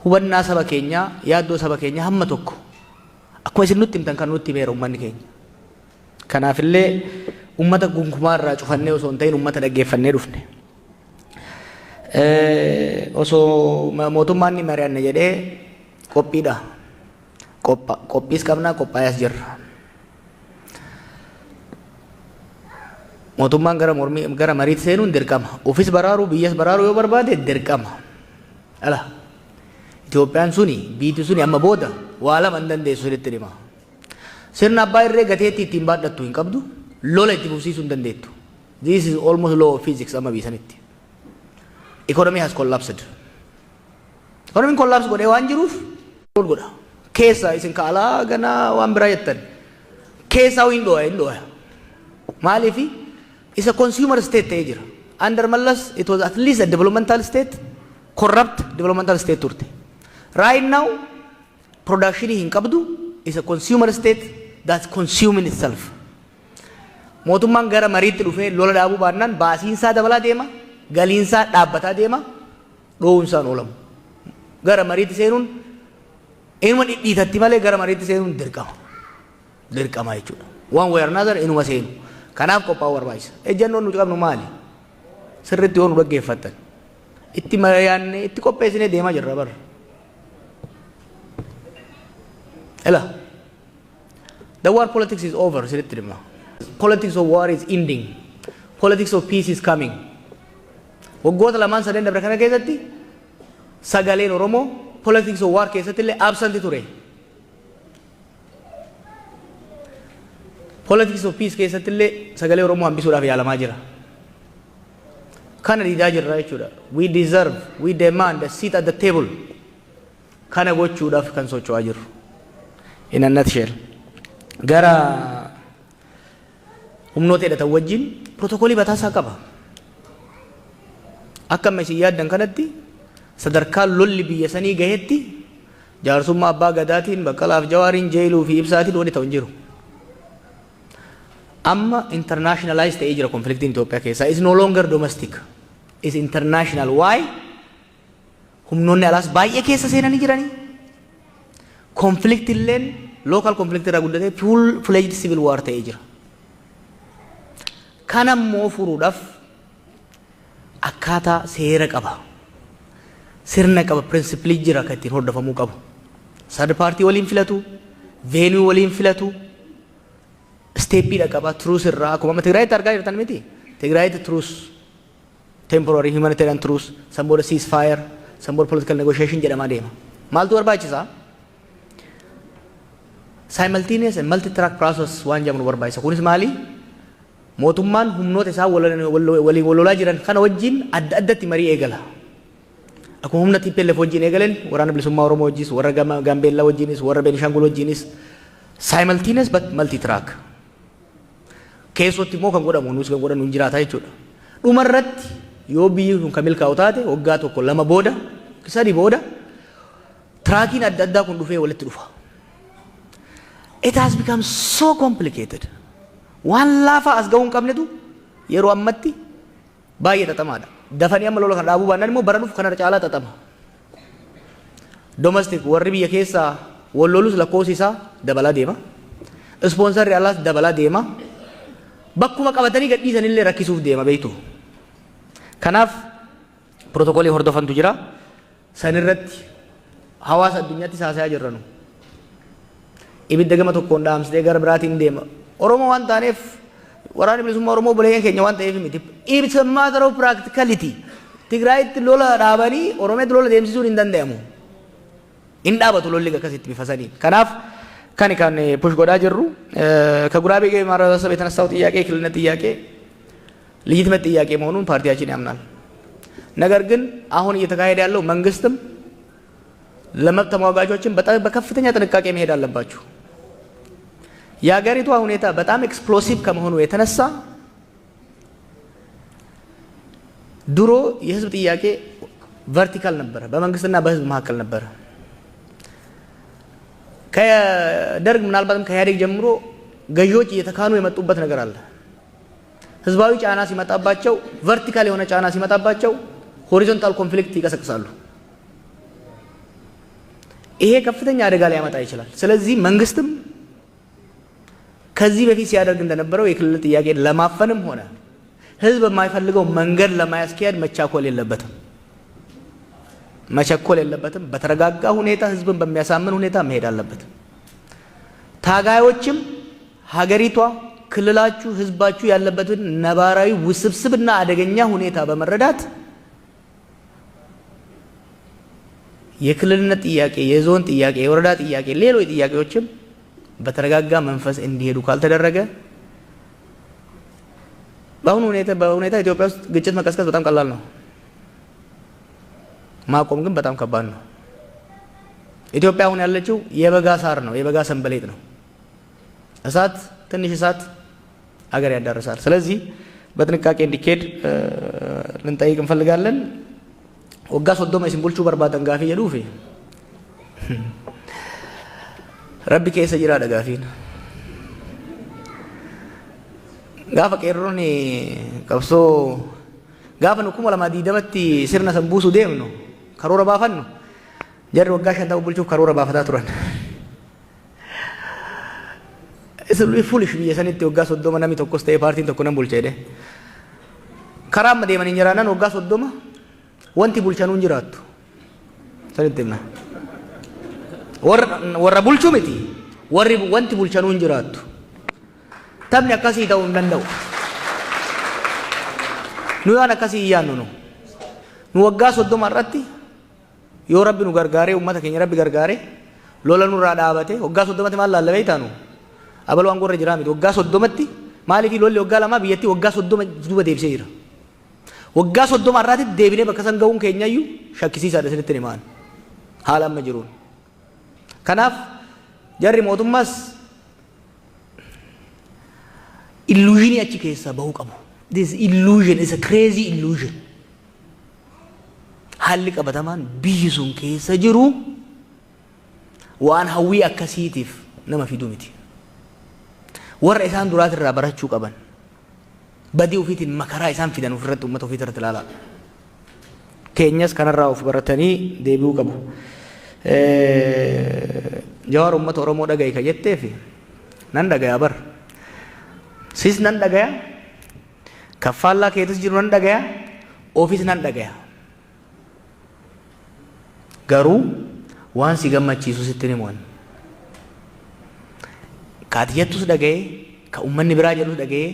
Speaker 2: Hubannaa saba keenyaa yaaddoo saba keenyaa hamma tokko akkuma isin nutti himtan kan nutti himeera uummanni keenya. Kanaafillee ummata gunkumaa irraa cufannee osoo hin ta'in ummata dhaggeeffannee dhufne. Osoo mootummaan ni mari'anne jedhee qophiidha. Qophiis qabnaa qophaayaas jirra. Mootummaan gara mariitti seenuun dirqama. Ofis baraaruu biyyas baraaruu yoo barbaade dirqama. Ala Itoophiyaan suni biitti suni amma booda waa lama hin dandeessu sirriitti dhima. Sirna abbaa irree gateetti ittiin baadhattu hin qabdu. Lola itti fufsiisuu hin dandeettu. This is almost law of physics amma biisanitti. Economy has collapsed. Economy collapse godhee waan jiruuf godha. Keessa isin kaalaa ganaa waan biraa jettan. Keessa hin dho'a. Maaliifi is a consumer state ta'ee jira. Under Mallas it was at least a developmental state, corrupt developmental state turte. Right now production hin qabdu is a consumer state that's consuming itself. Mootummaan gara mariitti dhufee lola dhaabuu baannaan baasiinsaa dabalaa deema. galiinsaa dhaabbataa deema dhoowwinsaan oolamu. Gara mariitti seenuun inuma dhidhiitatti malee gara mariitti seenuun dirqama jechuudha. Waan way another inuma seenu. Kanaaf qophaa'uu barbaachisa. Ejjannoon nuti qabnu maali? Sirriitti yoo nu dhaggeeffattan. Itti mari'annee itti qopheessinee deemaa jirra bara. Ela. The war politics is over, sirriitti dhimma. Politics of war is ending. Politics of peace is coming. Waggoota lamaan sadeen dabre kana keessatti sagaleen Oromoo politics of war keessatti illee absent ture. Politics of peace keessatti illee sagalee Oromoo hambisuudhaaf yaalamaa jira. Kana diidaa jirra jechuudha. We deserve, we demand a seat at the table. Kana gochuudhaaf kan socho'aa jirru. In a nutshell. Gara humnoota hidhatan wajjin protookoolii bataasaa qaba. Akka amma isin yaaddan kanatti sadarkaa lolli biyya sanii gahetti jaarsummaa abbaa gadaatiin Baqqalaaf Jawaariin jeeluu fi ibsaatiin wani ta'u hin jiru. Amma internationalized ta'ee jira konfliktiin Itoophiyaa keessaa. Is no longer domestic. Is international. Why? Humnoonni alaas baay'ee keessa seenanii jiranii. Konflikti illeen local conflict irraa guddatee full-fledged civil war ta'ee jira. Kana immoo furuudhaaf akkaataa seera qaba. Sirna qaba, principle jira kan ittiin hordofamuu qabu. Third party waliin filatu, venue waliin filatu, steppiidha qaba, truce irraa akkuma Tigraayitti argaa jirtan miti. Tigraayitti truce, temporary humanitarian truce, some booda ceasefire, some booda political negotiation jedhamaa deema. Maaltu barbaachisaa? Simultaneous and multi-track process waan jedhamu barbaachisa. Kunis maali? Mootummaan humnoota isaa waliin walolaa jiran kana wajjin adda addatti marii eegala. Akkuma humna TPLF wajjin eegalan waraana bilisummaa Oromoo wajjis, warra Gambeellaa wajjinis, warra Beenishaangul wajjinis simultaneous but multi-track. Keessatti immoo kan godhamu nuus kan godhamu hin jiraata jechuudha. Dhumarratti yoo biyyi kun kan milkaa'u taate waggaa tokko lama booda sadii booda traakiin adda addaa kun dhufee walitti dhufa. It has become so complicated. Waan laafaa as ga'uu hin qabnetu yeroo ammatti baay'ee xaxamaadha. Dafanii amma lola kan dhaabuu baannaan immoo bara dhufu kanarra caalaa xaxama. Domestic warri biyya keessaa wal lolus lakkoofsi isaa dabalaa deema. Ispoonsarri alaas dabalaa deema. Bakkuma qabatanii gadhiisanillee rakkisuuf deema beektu. Kanaaf protookoolii hordofantu jira. Sanirratti hawaasa addunyaatti haasayaa jirranu. Ibidda gama tokkoon dhaamsitee gara biraatiin deema. Oromoo waan taaneef waraana bilisummaa Oromoo buleeyyan keenya waan ta'eef miti. It's a matter of practicality. Tigraayitti lola dhaabanii Oromiyaatti lola deemsisuun hin danda'amu. Hin dhaabatu lolli akkasitti bifa sanii. Kanaaf kan push godhaa jirru ከጉራጌ ማህበረሰብ የተነሳው ጥያቄ የክልልነት ጥያቄ ልጅትመት ጥያቄ መሆኑን ፓርቲያችን ያምናል። ነገር ግን አሁን እየተካሄደ ያለው መንግስትም ለመብት ተሟጋቾችን በጣም በከፍተኛ ጥንቃቄ መሄድ አለባችሁ። የሀገሪቷ ሁኔታ በጣም ኤክስፕሎሲቭ ከመሆኑ የተነሳ ድሮ የህዝብ ጥያቄ ቨርቲካል ነበረ፣ በመንግስትና በህዝብ መካከል ነበረ። ከደርግ ምናልባትም ከኢህአዴግ ጀምሮ ገዢዎች እየተካኑ የመጡበት ነገር አለ። ህዝባዊ ጫና ሲመጣባቸው፣ ቨርቲካል የሆነ ጫና ሲመጣባቸው ሆሪዞንታል ኮንፍሊክት ይቀሰቅሳሉ። ይሄ ከፍተኛ አደጋ ሊያመጣ ይችላል። ስለዚህ መንግስትም ከዚህ በፊት ሲያደርግ እንደነበረው የክልል ጥያቄ ለማፈንም ሆነ ህዝብ የማይፈልገው መንገድ ለማያስኬድ መቻኮል የለበትም። በተረጋጋ ሁኔታ ህዝብን በሚያሳምን ሁኔታ መሄድ አለበት። ታጋዮችም ሀገሪቷ ክልላችሁ ህዝባችሁ ያለበትን ነባራዊ ውስብስብና አደገኛ ሁኔታ በመረዳት የክልልነት ጥያቄ፣ የዞን ጥያቄ፣ የወረዳ ጥያቄ፣ ሌሎች ጥያቄዎችም በተረጋጋ መንፈስ እንዲሄዱ ካልተደረገ በአሁኑ ሁኔታ ኢትዮጵያ ውስጥ ግጭት መቀስቀስ በጣም ቀላል ነው። ማቆም ግን በጣም ከባድ ነው። ኢትዮጵያ አሁን ያለችው የበጋ ሳር ነው፣ የበጋ ሰንበሌጥ ነው። እሳት ትንሽ እሳት አገር ያዳርሳል። ስለዚህ በጥንቃቄ እንዲኬድ ልንጠይቅ እንፈልጋለን። ወጋ ሶዶማ ሲምቦልቹ በርባደን ጋፊ የዱፊ ረቢ ከሰ ጅራ ደጋፊን ጋፈ ቀሮኒ ቀብሶ Gaafa nu 2020tti sirna san buusuu deemnu karoora baafannu jarri waggaa 50 bulchuuf karoora baafataa turan. Isin foolish biyya sanitti waggaa 30 namni tokkos ta'ee paartiin tokko nan bulcha jedhee. Karaa amma deemanii jiraannan waggaa 30 wanti bulchanuu hin jiraattu. Sanitti himna. Warra bulchuu miti. Warri wanti bulchanuu hin jiraattu. Taphni akkasii ta'uu hin danda'u. Nu waan akkasii iyyaannu nu waggaa 30 irratti yoo rabbi nu gargaaree ummata keenya rabbi gargaaree lola nurraa dhaabate waggaa 30tti maal laallamee taanu abaluu aangorra jiraa miti waggaa 30tti maaliif lolli waggaa lamaa biyyattii waggaa 30 duuba deebisee jira waggaa 30 irraatti deebinee bakka san ga'uun keenyayyuu shakkisiisaadha isinitti himaan haala amma jiruun kanaaf jarri mootummaas illuuzinii achi keessaa bahuu qabu. This illusion is a crazy illusion. Haalli qabatamaan biyyi sun keessa jiru waan hawwii akkasiitiif nama fiduu miti. Warra isaan duraatirraa barachuu qaban badii ofiitiin makaraa isaan fidan ofirratti uummata ofiitirratti ilaalaa. Keenyas kanarraa of baratanii deebi'uu qabu. Jawaar uummata Oromoo dhaga'i ka jetteefi nan dhagayaa bar. Sis nan dhagayaa. Kaffallaa keetis jiru nan dhagaya ofiis nan dhagaya garuu waan si gammachiisu sitti himuun kaati jettus dhagaye ka ummanni biraa jedhus dhagaye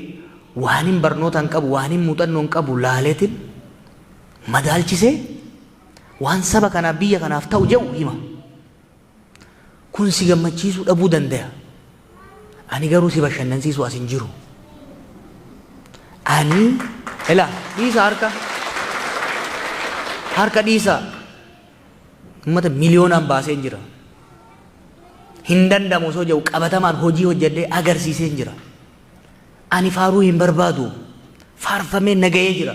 Speaker 2: waan hin barnootaan qabu waan hin muuxannoon qabu laaleetiin madaalchisee waan saba kanaaf biyya kanaaf ta'u jedhu hima kun si gammachiisuu dhabuu danda'a ani garuu si bashannansiisu as hin jiru. Ani ela dhiisa harka dhiisa ummata miliyoonaan baasee jira hin danda'amu osoo jedhu qabatamaan hojii hojjedhee agarsiisee jira ani faaruu hin barbaadu faarfamee nagayee jira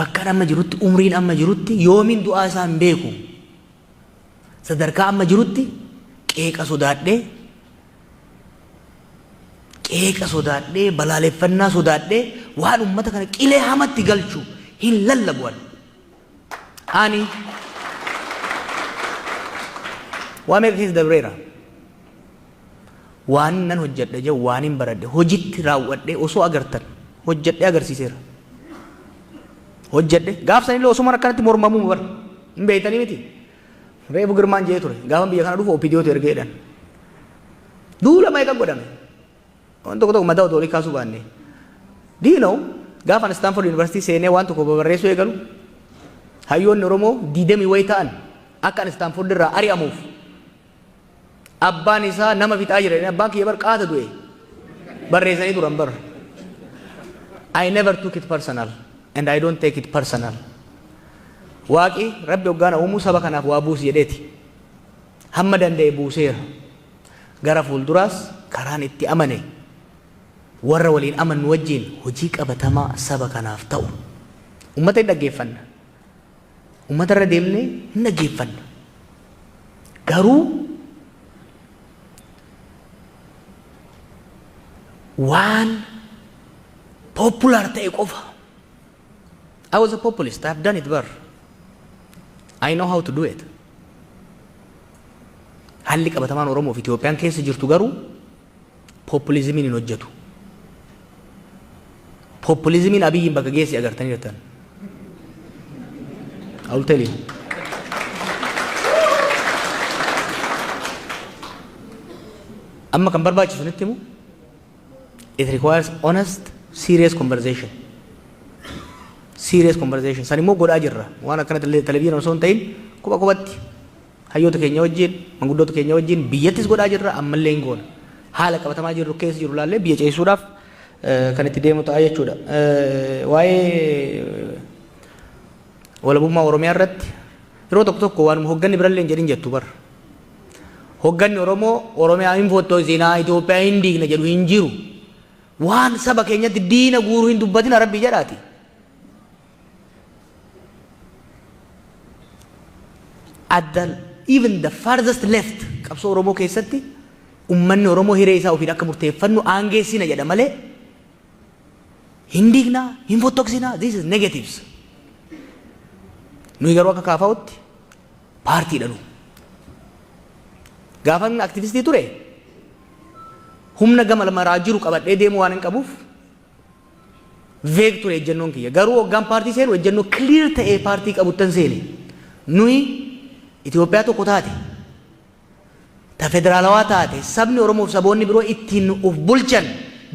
Speaker 2: bakka amma jirutti umriin amma jirutti yoomiin du'aa isaa hin beeku sadarkaa amma jirutti qeeqa sodaadhee balaaleffannaa sodaadhee waan ummata kana qilee hamatti galchu hin lallabu'an. Ani waan meeqa keessa dabreera waan nan hojjedhe jedhu waan hin baradhe hojitti raawwadhee osoo agartan hojjedhee agarsiiseera. Hojjedhe gaafsanillee osuma akkanatti mormamuu bara hin beeytanii miti. Reefu girmaan jee ture gaafa biyya kana dhufu OPDOtu ergeedhan. Duula meeqa godhame. Waan tokko tokko mataa otoo kaasuu baanne. Diinoo gaafa Stanford University seenee waan tokko barreessuu eegalu hayyoonni Oromoo 20 wayi ta'an akka Stanford irraa ari'amuuf abbaan isaa nama fixaa jira abbaan kiyya bar qaata du'e barreessanii turan bar. I never took it personal and I don't take it personal. Waaqi rabbi hoggaana uumuu saba kanaaf waa buusi jedheeti hamma danda'e buuseera gara fuulduraas karaan itti amane warra waliin amannu wajjin hojii qabatamaa saba kanaaf ta'u ummata hin dhaggeeffanna ummata irra deemnee hin dhaggeeffanna garuu waan popular ta'e qofa. I was a populist. I've done it bar. I know how to do it. Halli qabatamaan Oromoo fi Itoophiyaan keessa jirtu garuu populizimiin hin hojjetu. Populizimiin Abiyyiin bakka geessi agartanii jirtan. I will tell you. Amma kan barbaachisu nitti himu it requires honest, serious conversation. Serious conversation. San immoo godhaa jirra. Waan akkanatti televiziyoon osoo hin ta'in quba qubatti hayyoota keenya wajjin manguddoota keenya wajjin biyyattis godhaa jirra ammallee hin goona. Haala qabatamaa jirru keessa jiru laallee biyya ceessuudhaaf kan itti deemu ta'a jechuudha. Waa'ee walabummaa Oromiyaa irratti yeroo tokko tokko waan hogganni birallee hin jedhin jettu bar. Hogganni Oromoo Oromiyaa hin fottoo isinaa Itoophiyaa hin diigna jedhu hin jiru. Waan saba keenyatti diina guuruu hin dubbatin Rabbi jedhaati. Even the farthest left qabsoo Oromoo keessatti ummanni Oromoo hiree isaa ofiin akka murteeffannu aangeessina jedha malee Hindignaa, hin fottoksinaa. This is negatives. Nuyi garuu akka kaafa'utti paartiidha nu. Gaafan aktivistii ture humna gama maraa jiru qabadhee deemu waan hin qabuuf veeg ture ejjennoon kiyya. Garuu hoggaan paartii seenu ejjennoo clear ta'ee paartii qabuttan seene. Nuyi Itoophiyaa tokko taate ta federaalawaa taate sabni Oromoo fi saboonni biroo ittiin uf bulchan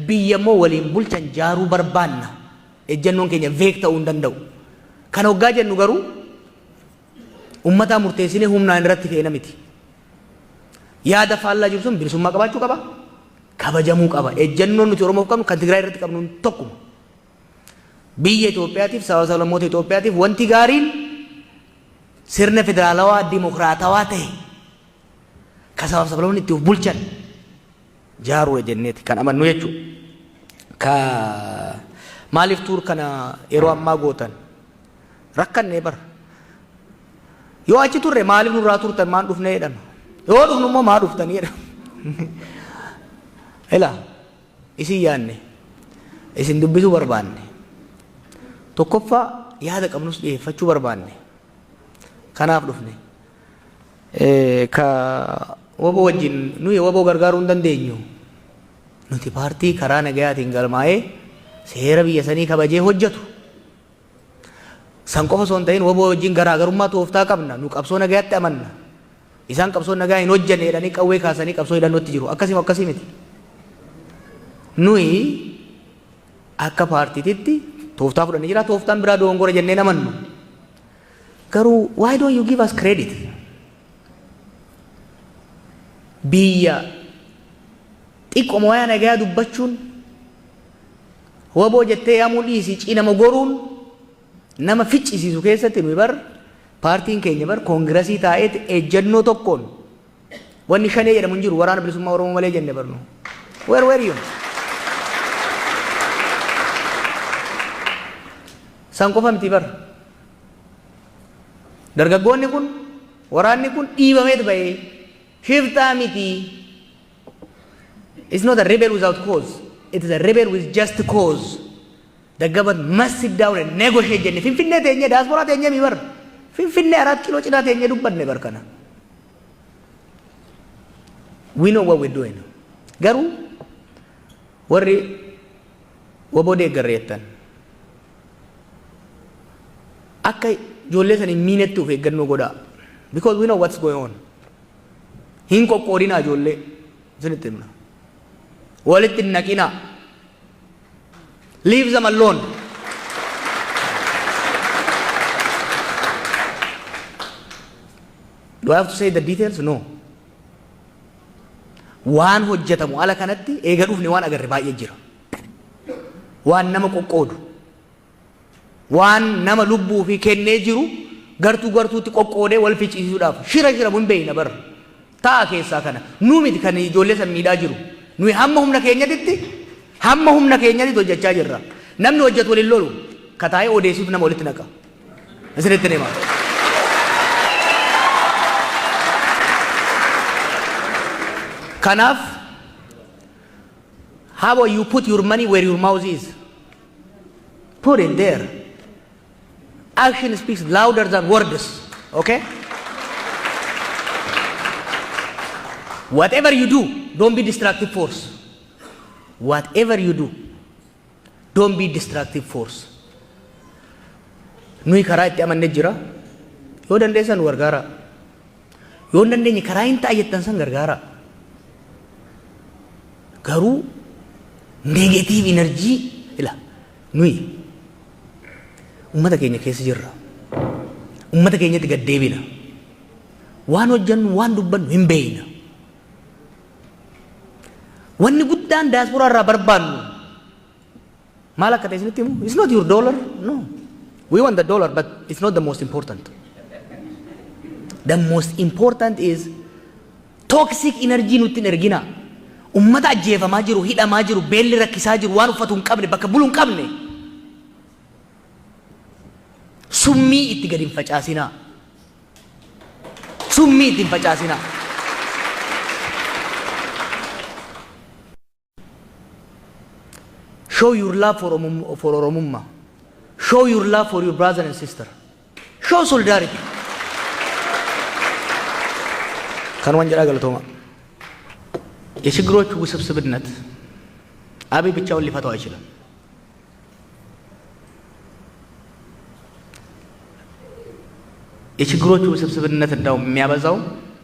Speaker 2: biyyammoo waliin bulchan jaaruu barbaanna. Ejjennoon keenya veeg ta'uu hin danda'u. Kana hoggaa jennu garuu ummataa murteessinee humnaan irratti fe'ena miti. Yaada faallaa jiru sun bilisummaa qabaachuu qaba. Kabajamuu qaba. Ejjennoon nuti Oromoof qabnu kan Tigraay irratti qabnu tokkuma. Biyya Itoophiyaatiif sablammoota Itoophiyaatiif wanti gaariin sirna federaalawaa dimokiraatawaa ta'e ka sabaaf sablammoonni itti of bulchan jaaruu jenneeti kan amannu jechuudha. Ka maaliif tuur kana yeroo ammaa gootan rakkannee bara. Yoo achi turre maaliif nurraa turtan maan dhufnee jedhama. Yoo dhufnu immoo maa dhuftanii jedhama. Ela isin yaanne isin dubbisuu barbaanne tokkoffaa yaada qabnus dhiyeeffachuu barbaanne kanaaf dhufne ka waboo wajjin nuyi waboo gargaaruu hin dandeenyu nuti paartii karaa nagayaatiin galmaa'ee seera biyya sanii kabajee hojjetu san qofa osoo hin ta'in waboo wajjin garaagarummaa tooftaa qabna nu qabsoo nagayaatti amanna isaan qabsoo nagaa hin hojjenne jedhanii qawwee kaasanii qabsoo hidhannootti jiru akkasii miti. Nuyi akka paartiititti tooftaa fudhannee jira tooftaan biraa dogongora jennee namannu. Garuu why don't you give us credit? Biyya xiqqoo wayaa nagaa dubbachuun waboo jettee yaamuu dhiisii cinama goruun nama ficcisiisu keessatti nuyi bar paartiin keenya bar koongirasii taa'eeti ejjennoo tokkoon wanni shanee jedhamu hin jiru waraana bilisummaa Oromoo malee jenne barnu. Where were you? San qofa miti bar. Dargaggoonni kun waraanni kun dhiibameet bahee shiftaa miti. It's not a rebel without cause. It is a rebel with just cause. The government must sit down and negotiate jenne. Finfinnee teenye diaspora teenye mi bar. Finfinnee 4 kilo cinaa teenye dubbanne bar kana. We know what we're doing. Garuu warri waboo deeggarreettan akka ijoollee san hin miinetti of eeggannoo godhaa. Because we know what's going on. Hin qoqqoodinaa ijoollee isinitti himna. Walitti hin naqinaa. Leave them alone. Do I have to say the details? No. Waan hojjetamu ala kanatti eega dhufne waan agarre baay'ee jira. Waan nama qoqqoodu. Waan nama lubbuu fi kennee jiru gartuutti qoqqoodee wal ficcisiisuudhaaf shira mun beeyna bar. Ta'a keessaa kana. Nu miti kan ijoollee san miidhaa jiru. Nuyi hamma humna keenyatti hojjechaa jirra. Namni hojjetu waliin lolu kataa'ee odeessitu nama walitti naqa. Isinitti hima. Kanaaf, how about you put your money where your mouth is? Put it there. Action speaks louder than words. Okay? Whatever you do, don't be destructive force. Whatever you do, don't be destructive force. Nuyi karaa itti amannee jira. Yoo dandeessan gargaara. Yoo dandeenye karaa hin taa'ettan san gargaara. Garuu negative energy ila nuyi ummata keenya keessa jirra. Ummata keenyatti gad deebina. Waan hojjannu waan dubbannu hin beeyna. Wanni guddaan diaspora irraa barbaannu maal akka ta'e isinitti himu? It's not your dollar. No. We want the dollar, but it's not the most important. The most important is toxic energy nutti hin ergina. Ummata ajjeefamaa jiru, hidhamaa jiru, beelli rakkisaa jiru, waan uffatu hin qabne, bakka bulu hin qabne. Summii itti gad hin facaasinaa. Summii itti hin facaasinaa. show your love for Oromumma, show your love for your brother and sister, show solidarity. Kan wanjala galatoma የችግሮቹ ውስብስብነት አብይ ብቻውን ሊፈታው አይችልም። የችግሮቹ ውስብስብነት እንዳው የሚያበዛው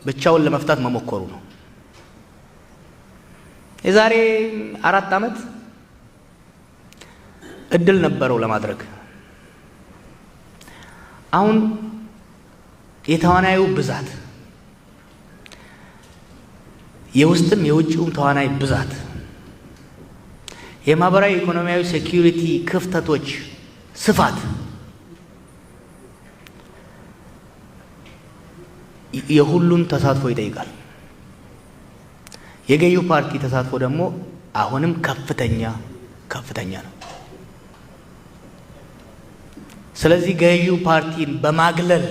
Speaker 2: ብቻውን ለመፍታት መሞከሩ ነው። የዛሬ 4 ዓመት እድል ነበረው ለማድረግ። አሁን የተዋናዩ ብዛት የውስጥም የውጭውም ተዋናይ ብዛት የማህበራዊ ኢኮኖሚያዊ ሴኩሪቲ ክፍተቶች ስፋት የሁሉን ተሳትፎ ይጠይቃል። የገዢው ፓርቲ ተሳትፎ ደግሞ አሁንም ከፍተኛ ነው። ስለዚህ ገዢው ፓርቲን በማግለል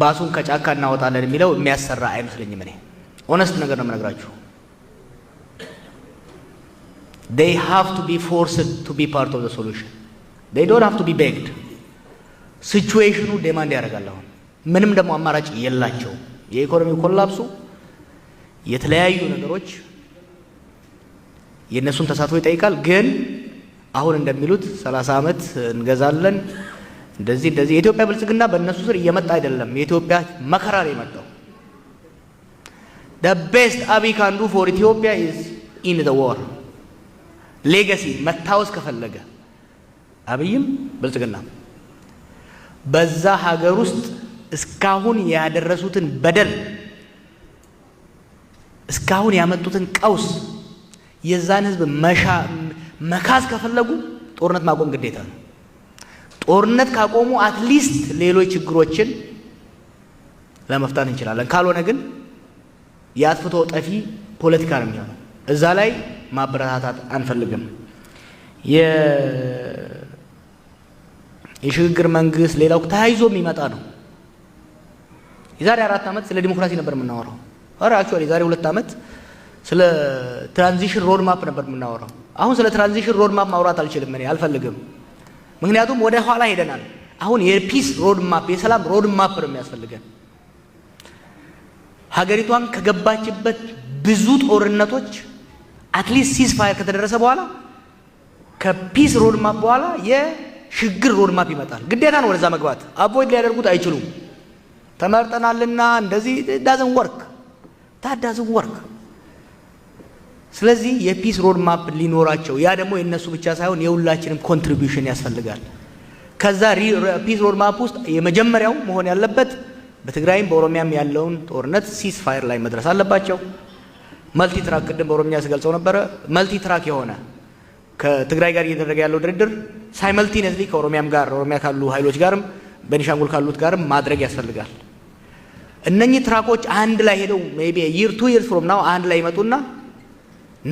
Speaker 2: ባሱን ከጫካ እናወጣለን የሚለው የሚያሰራ አይመስለኝም። እኔ ኦነስት ነገር ነው የምነግራችሁ። they have to be forced to be part of the solution. they don't have to be begged. ሲቹዌሽኑ ዴማንድ ያደርጋል። አሁን ምንም ደግሞ አማራጭ የላቸው። የኢኮኖሚ ኮላፕሱ የተለያዩ ነገሮች የነሱን ተሳትፎ ይጠይቃል። ግን አሁን እንደሚሉት 30 ዓመት እንገዛለን እንደዚህ የኢትዮጵያ ብልጽግና በእነሱ ስር እየመጣ አይደለም። የኢትዮጵያ መከራ ነው የመጣው። the best Abiy can do for Ethiopia is in the war. ሌጋሲ መታወስ ከፈለገ አብይም ብልጽግና በዛ ሀገር ውስጥ እስካሁን ያደረሱትን በደል እስካሁን ያመጡትን ቀውስ የዛን ህዝብ መካስ ከፈለጉ ጦርነት ማቆም ግዴታ ነው። ጦርነት ካቆሙ አትሊስት ሌሎች ችግሮችን ለመፍታት እንችላለን። ካልሆነ ግን የአጥፍቶ ጠፊ ፖለቲካ ነው የሚሆነው። እዛ ላይ ማበረታታት አንፈልግም። የሽግግር መንግስት ሌላው ተያይዞ የሚመጣ ነው። የዛሬ 4 ዓመት ስለ ዲሞክራሲ ነበር የምናወራው። አክቹዋሊ የዛሬ 2 ዓመት ስለ ትራንዚሽን ሮድ ማፕ ነበር የምናወራው። አሁን ስለ ትራንዚሽን ሮድ ማፕ ማውራት አልችልም፣ እኔ አልፈልግም። ምክንያቱም ወደ ኋላ ሄደናል። አሁን የፒስ ሮድ ማፕ የሰላም ሮድ ማፕ ነው የሚያስፈልገን። ሀገሪቷን ከገባችበት ብዙ ጦርነቶች አትሊስት ሲዝ ፋየር ከተደረሰ በኋላ ከፒስ ሮድ ማፕ በኋላ የሽግግር ሮድ ማፕ ይመጣል። ግዴታ ነው ወደዛ መግባት። አቮይድ ሊያደርጉት አይችሉም። ተመርጠናልና እንደዚህ ዳዝንት ወርክ። ስለዚህ የፒስ ሮድ ማፕ ሊኖራቸው፣ ያ ደግሞ የነሱ ብቻ ሳይሆን የሁላችንም ኮንትሪቢዩሽን ያስፈልጋል። ከዛ ፒስ ሮድ ማፕ ውስጥ የመጀመሪያው መሆን ያለበት በትግራይም በኦሮሚያም ያለውን ጦርነት ሲዝ ፋየር ላይ መድረስ አለባቸው። መልቲ ትራክ ቅድም በኦሮሚያ ስገልጸው ነበረ። መልቲ ትራክ የሆነ ከትግራይ ጋር እየተደረገ ያለው ድርድር ሳይመልቲነስሊ ከኦሮሚያም ጋር ኦሮሚያ ካሉ ኃይሎች ጋርም ቤኒሻንጉል ካሉት ጋርም ማድረግ ያስፈልጋል። እነኚህ ትራኮች አንድ ላይ ሄደው ሜይ ቢ year 2 years from now አንድ ላይ ይመጡና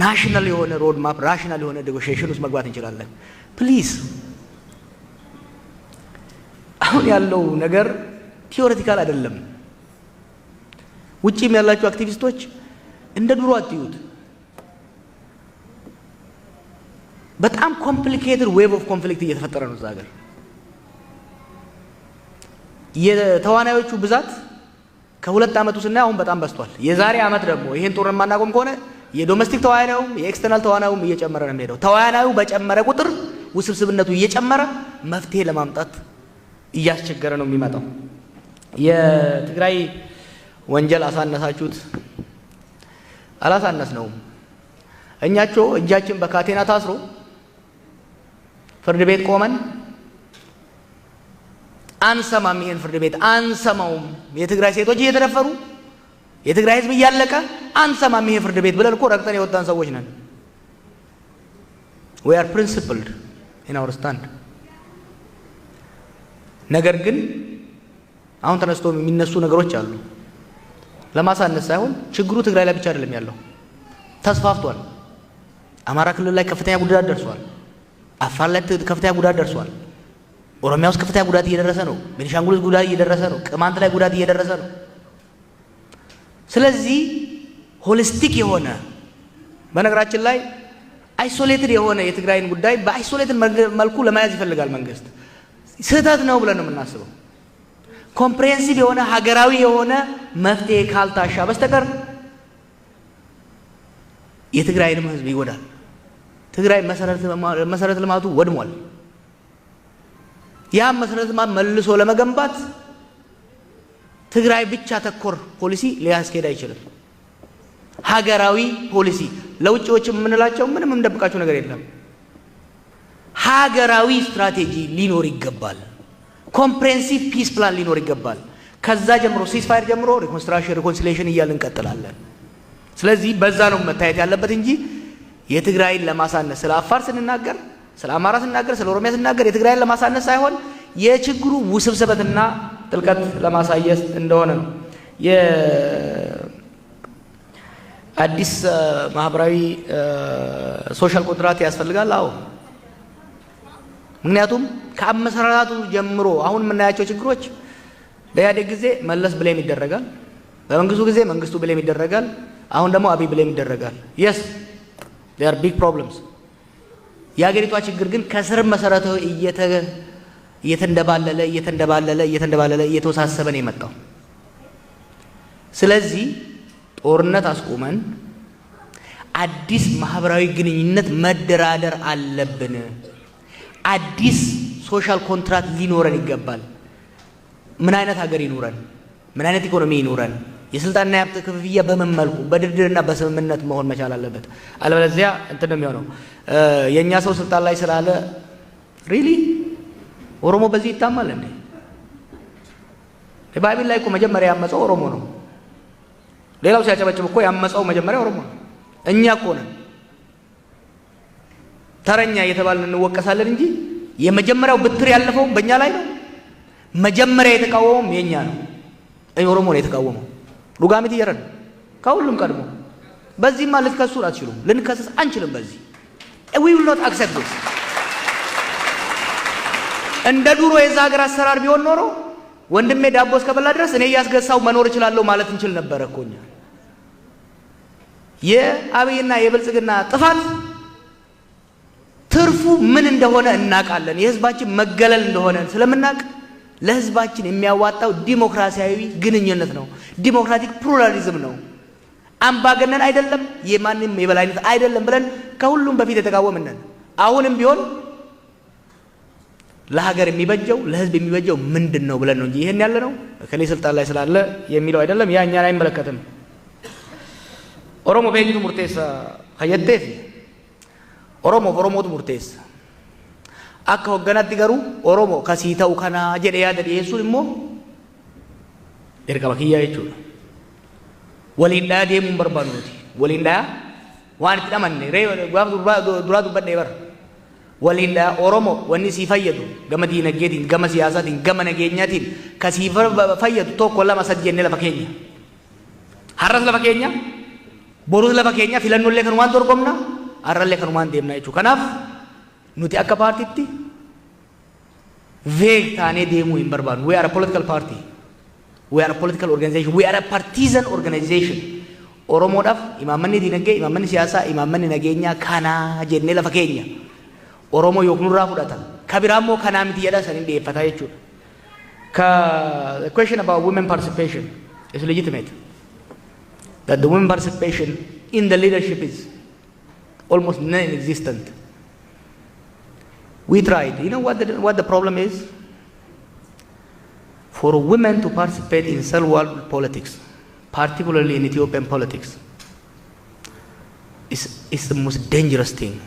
Speaker 2: ናሽናል የሆነ ሮድ ማፕ ራሽናል የሆነ ኔጎሺዬሽን ውስጥ መግባት እንችላለን። ፕሊዝ አሁን ያለው ነገር ቲዮሬቲካል አይደለም። ውጪም ያላችሁ አክቲቪስቶች እንደ ድሮ አትዩት። በጣም ኮምፕሊኬትድ ዌቭ ኦፍ ኮንፍሊክት እየተፈጠረ ነው እዛ ሀገር። የተዋናዮቹ ብዛት ከ2 ዓመቱ ስናይ አሁን በጣም በዝቷል። የዛሬ ዓመት ደግሞ ይሄን ጦርነት ማናቆም ከሆነ የዶሜስቲክ ተዋናዩም የኤክስተርናል ተዋናዩም እየጨመረ ነው የሚሄደው። ተዋናዩ በጨመረ ቁጥር ውስብስብነቱ እየጨመረ መፍትሄ ለማምጣት እያስቸገረ ነው የሚመጣው። የትግራይ ወንጀል አሳነሳችሁት፣ አላሳነስ ነው። እኛቸው እጃችን በካቴና ታስሮ ፍርድ ቤት ቆመን አንሰማም። ይሄን ፍርድ ቤት አንሰማውም። የትግራይ ሴቶች እየተደፈሩ የትግራይ ህዝብ እያለቀ አንሰማም ይሄ ፍርድ ቤት ብለን እኮ ረግጠን የወጣን ሰዎች ነን። we are principled in our stand። ነገር ግን አሁን ተነስቶ የሚነሱ ነገሮች አሉ። ለማሳነስ ሳይሆን ችግሩ ትግራይ ላይ ብቻ አይደለም ያለው፣ ተስፋፍቷል። አማራ ክልል ላይ ከፍተኛ ጉዳት ደርሷል። አፋር ላይ ከፍተኛ ጉዳት ደርሷል። ኦሮሚያ ውስጥ ከፍተኛ ጉዳት እየደረሰ ነው። ቤኒሻንጉል ውስጥ ጉዳት እየደረሰ ነው። ቅማንት ላይ ጉዳት እየደረሰ ነው። ስለዚህ ሆሊስቲክ የሆነ በነገራችን ላይ አይሶሌትድ የሆነ የትግራይን ጉዳይ በአይሶሌትድ መልኩ ለመያዝ ይፈልጋል መንግስት። ስህተት ነው ብለን ነው የምናስበው። ኮምፕሬሄንሲቭ የሆነ ሀገራዊ የሆነ መፍትሄ ካልታሻ በስተቀር የትግራይንም ህዝብ ይጎዳል። ትግራይ መሰረተ ልማቱ ወድሟል። ያ መሰረተ ልማት መልሶ ለመገንባት ትግራይ ብቻ ተኮር ፖሊሲ ሊያስኬድ አይችልም። ሀገራዊ ፖሊሲ ለውጭዎች የምንላቸው ምንም እንደብቃቸው ነገር የለም። ሀገራዊ ስትራቴጂ ሊኖር ይገባል። ኮምፕሬሄንሲቭ ፒስ ፕላን ሊኖር ይገባል። ከዛ ጀምሮ ሲስፋየር ጀምሮ ሪኮንስትራክሽን ሪኮንሲሊየሽን እያልን እንቀጥላለን። ስለዚህ በዛ ነው መታየት ያለበት እንጂ የትግራይን ለማሳነስ ስለ አፋር ስንናገር፣ ስለ አማራ ስንናገር፣ ስለ ኦሮሚያ ስንናገር የትግራይን ለማሳነስ ሳይሆን የችግሩ ውስብስበትና ጥልቀት ለማሳየት እንደሆነ ነው። የአዲስ ማህበራዊ ሶሻል ኮንትራክት ያስፈልጋል። አዎ፣ ምክንያቱም ከአመሰራራቱ ጀምሮ አሁን የምናያቸው ችግሮች በኢህአዴግ ጊዜ መለስ ብሌም ይደረጋል፣ በመንግስቱ ጊዜ መንግስቱ ብሌም ይደረጋል፣ አሁን ደግሞ አብይ ብሌም ይደረጋል። የስ they are big problems። የሀገሪቷ ችግር ግን ከስር መሰረቱ እየተንደባለለ እየተወሳሰበ ነው የመጣው። ስለዚህ ጦርነት አስቆመን አዲስ ማህበራዊ ግንኙነት መደራደር አለብን። አዲስ ሶሻል ኮንትራክት ሊኖረን ይገባል። ምን አይነት ሀገር ይኖረን? ምን አይነት ኢኮኖሚ ይኖረን? የስልጣንና የሀብት ክፍፍያ በምን መልኩ? በድርድርና በስምምነት መሆን መቻል አለበት። አለበለዚያ እንትን ነው የሚሆነው። የእኛ ሰው ስልጣን ላይ ስላለ ሪሊ ኦሮሞ በዚህ ይታማል እንዴ? ባይብል ላይ እኮ መጀመሪያ ያመፀው ኦሮሞ ነው። ሌላው ሲያጨበጭብ እኮ ያመፀው መጀመሪያ ኦሮሞ ነው። እኛ እኮ ነን ተረኛ እየተባልን እንወቀሳለን እንጂ የመጀመሪያው ብትር ያለፈው በእኛ ላይ ነው። መጀመሪያ የተቃወመውም የኛ ነው። ኦሮሞ ነው የተቃወመው። ሉጋሚት ይየረን ከሁሉም ቀድሞ። በዚህማ ልትከሱ አትችሉም። ልንከሰስ አንችልም። በዚህ we will not accept this። እንደ ድሮ የዛ ሀገር አሰራር ቢሆን ኖሮ ወንድሜ ዳቦ እስከበላ ድረስ እኔ እያስገሳው መኖር እችላለሁ ማለት እንችል ነበር እኮ እኛ። የአብይና የብልጽግና ጥፋት ትርፉ ምን እንደሆነ እናውቃለን። የህዝባችን መገለል እንደሆነ ስለምናውቅ ለህዝባችን የሚያዋጣው ዲሞክራሲያዊ ግንኙነት ነው። ዲሞክራቲክ ፕሉራሊዝም ነው። አምባገነን አይደለም፣ የማንም የበላይነት አይደለም ብለን ከሁሉም በፊት የተቃወምነን። አሁንም ቢሆን ለሀገር የሚበጀው ለህዝብ የሚበጀው ምንድን ነው ብለን ነው እንጂ ይሄን ያለ ነው ከሌ ስልጣን ላይ ስላለ የሚለው አይደለም። ያ እኛን አይመለከትም። ኦሮሞ በእንቱ ሙርቴሳ ከየቴፍ ኦሮሞቱ ሙርቴሳ akka hogganaatti garuu oromo kasii ta'u kana jedhe yaada dhiyeessuun immoo erga bakiyyaa jechuudha. Waliin dhayaa deemuun barbaadu nuti. Waliin dhayaa waan itti dhamanne duraa dubbadhee bara. Waliin dhayaa oromo wanni sii fayyadu gama diinagdeetiin, gama siyaasaatiin, gama nageenyaatiin kasii fayyadu tokko lama sadi jennee lafa keenya. Har'as lafa keenya, borus lafa keenya, filannollee kanumaan dorgomna, har'allee kanumaan deemna jechuudha. Kanaaf nuti akka paartiitti veeg taanee deemuu hin barbaadu. We are a political party. We are a political organization. We are a partisan organization. Oromoodhaaf imaammanni diinagdee, imaammanni siyaasaa, imaammanni nageenyaa kanaa jennee lafa keenya. Oromoo yoo nurraa fudhata. Ka biraa immoo kanaa miti jedha saniin dhiyeeffata jechuudha. The question about women participation is legitimate. That the women participation in the leadership is almost non-existent. We tried. You know what the problem is? For women to participate in cell world politics, particularly in Ethiopian politics, is the most dangerous thing.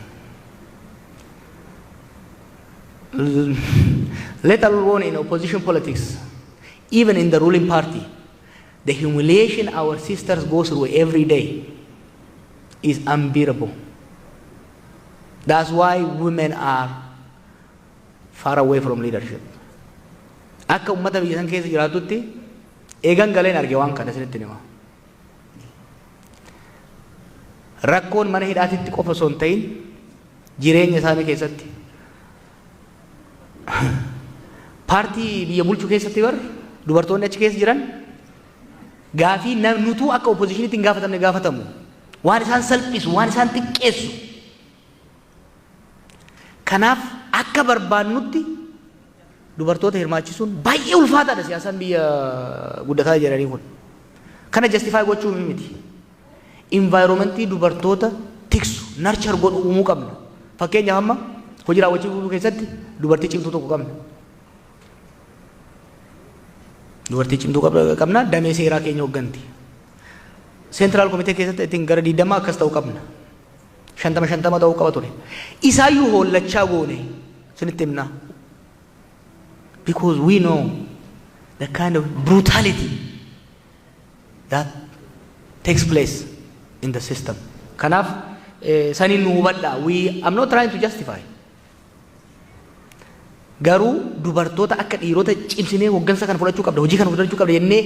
Speaker 2: Let alone in opposition politics, even in the ruling party, the humiliation our sisters go through every day is unbearable. That's why women are far away from leadership. Akka ummata biyya san keessa jiraatutti eegan galeen arge waan kana isinitti nima. Rakkoon mana hidhaatitti qofa osoo hin ta'in jireenya isaanii keessatti paartii biyya bulchuu keessatti bar dubartoonni achi keessa jiran gaafii nutuu akka oppositionitti hin gaafatamne gaafatamu. Waan isaan salphisu, waan isaan xiqqeessu Kanaaf akka barbaannutti dubartoota hirmaachisuun baay'ee ulfaataadha siyaasaan biyya guddataa jiranii kun. Kana justify gochuu miti. Environmentii dubartoota tiksu nurture godhu uumuu qabna. Fakkeenyaaf amma hojii raawwachiisuu keessatti dubartii cimtuu tokko qabna. Dubartii cimtuu qabna damee seeraa keenya hoogganti. Central Committee keessatti ittiin gara 20 akkas ta'uu qabna. 50 ta'uu qaba ture. Isaayyuu hollachaa goone sinitti himna. Because we know the kind of brutality that takes place in the system. Kanaaf sanii nu hubadha. I'm not trying to justify. Garuu dubartoota akka dhiirota cimsinee hooggansa kana fudhachuu qabda, hojii kana fudhachuu qabda jennee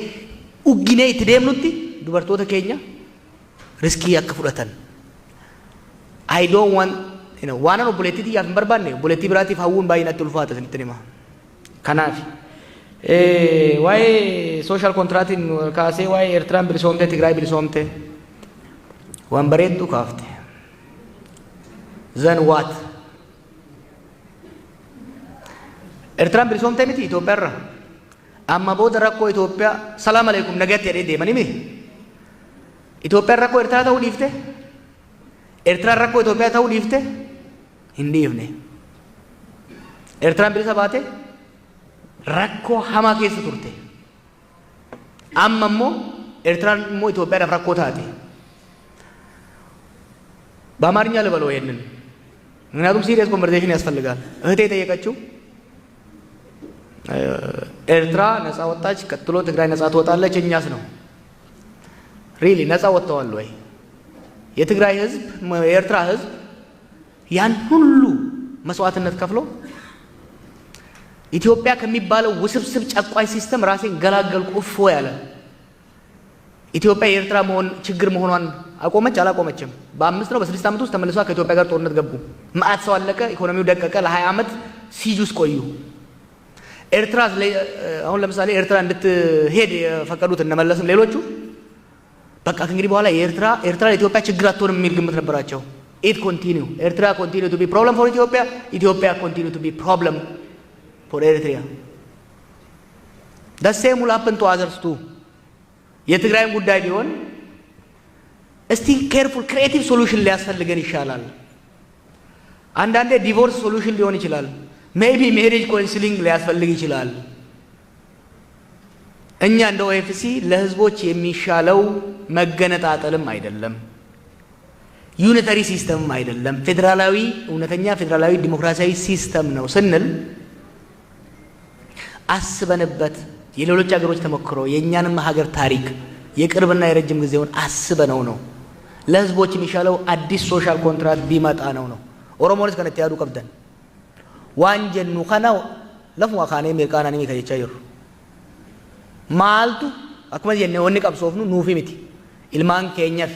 Speaker 2: ugginee itti deemnutti dubartoota keenya riskii akka fudhatan. I don't want, waan an obboleettii xiyyaaf hin barbaanne obboleettii biraatiif hawwuun baay'ee natti ulfaata sinitti hima. Kanaaf waa'ee social contractiin kaasee waa'ee Eertiraan bilisoomte Tigraay bilisoomte waan bareeddu kaafte. Then what? Eertiraan bilisoomte miti Itoophiyaa irra. Amma booda rakkoo Itoophiyaa salaam aleikum nagatti jedhee deemanii miti. Itoophiyaan rakkoo Eertiraa ta'uu dhiifte? Eertiraan rakkoo Itoophiyaa ta'uu dhiifte? Hin dhiifne. Eertiraan bilisa baate rakkoo hamaa keessa turte. Amma immoo Eertiraan immoo Itoophiyaadhaaf rakkoo taate. በአማርኛ ልበለው ይሄንን ምክንያቱም ሲሪየስ ኮንቨርሴሽን ያስፈልጋል። እህቴ ጠየቀችው ኤርትራ ነፃ ወጣች፣ ቀጥሎ ትግራይ ነፃ ትወጣለች፣ እኛስ ነው ሪሊ ነፃ ወጥተዋል ወይ? የትግራይ ህዝብ የኤርትራ ህዝብ ያን ሁሉ መስዋዕትነት ከፍሎ ኢትዮጵያ ከሚባለው ውስብስብ ጨቋኝ ሲስተም ራሴን ገላገልኩ እፎ ያለ ኢትዮጵያ የኤርትራ መሆን ችግር መሆኗን አቆመች አላቆመችም? በ5 ነው በ6 ዓመት ውስጥ ተመልሷ ከኢትዮጵያ ጋር ጦርነት ገቡ። ማአት ሰው አለቀ፣ ኢኮኖሚው ደቀቀ፣ ለ20 ዓመት ሲጅ ውስጥ ቆዩ። ኤርትራ አሁን ለምሳሌ ኤርትራ እንድትሄድ የፈቀዱት እነመለስም ሌሎቹ በቃ ከእንግዲህ በኋላ ኤርትራ ለኢትዮጵያ ችግር አትሆንም የሚል ግምት ነበራቸው። ኢት ኮንቲኒው ኤርትራ ኮንቲኒው ቱ ቢ ፕሮብለም ፎር ኢትዮጵያ፣ ኢትዮጵያ ኮንቲኒው ቱ ቢ ፕሮብለም ፎር ኤርትራ። the same will happen to others too. የትግራይም ጉዳይ ቢሆን እስቲ ኬርፉል ክሪኤቲቭ ሶሉሽን ሊያስፈልገን ይሻላል። አንዳንዴ ዲቮርስ ሶሉሽን ሊሆን ይችላል። ሜቢ ሜሪጅ ካውንስሊንግ ሊያስፈልግ ይችላል። እኛ እንደ ኦኤፍሲ ለህዝቦች የሚሻለው መገነጣጠልም አይደለም፣ ዩኒተሪ ሲስተምም አይደለም፣ ፌዴራላዊ እውነተኛ ፌዴራላዊ ዲሞክራሲያዊ ሲስተም ነው ስንል አስበንበት የሌሎች ሀገሮች ተሞክሮ የኛንም ሀገር ታሪክ የቅርብና የረጅም ጊዜውን አስበነው ነው። ለህዝቦች የሚሻለው አዲስ ሶሻል ኮንትራክት ቢመጣ ነው። ኦሮሞንስ ከነተ ያዱ ቀብደን ዋንጀኑ ከናው ለፉ አካኔ ሜርቃናኒ ከየቻይሩ ማልቱ አክመ የነ ወኒ ቀብሶፍኑ ኑፊ ሚቲ ኢልማን ኬኛፍ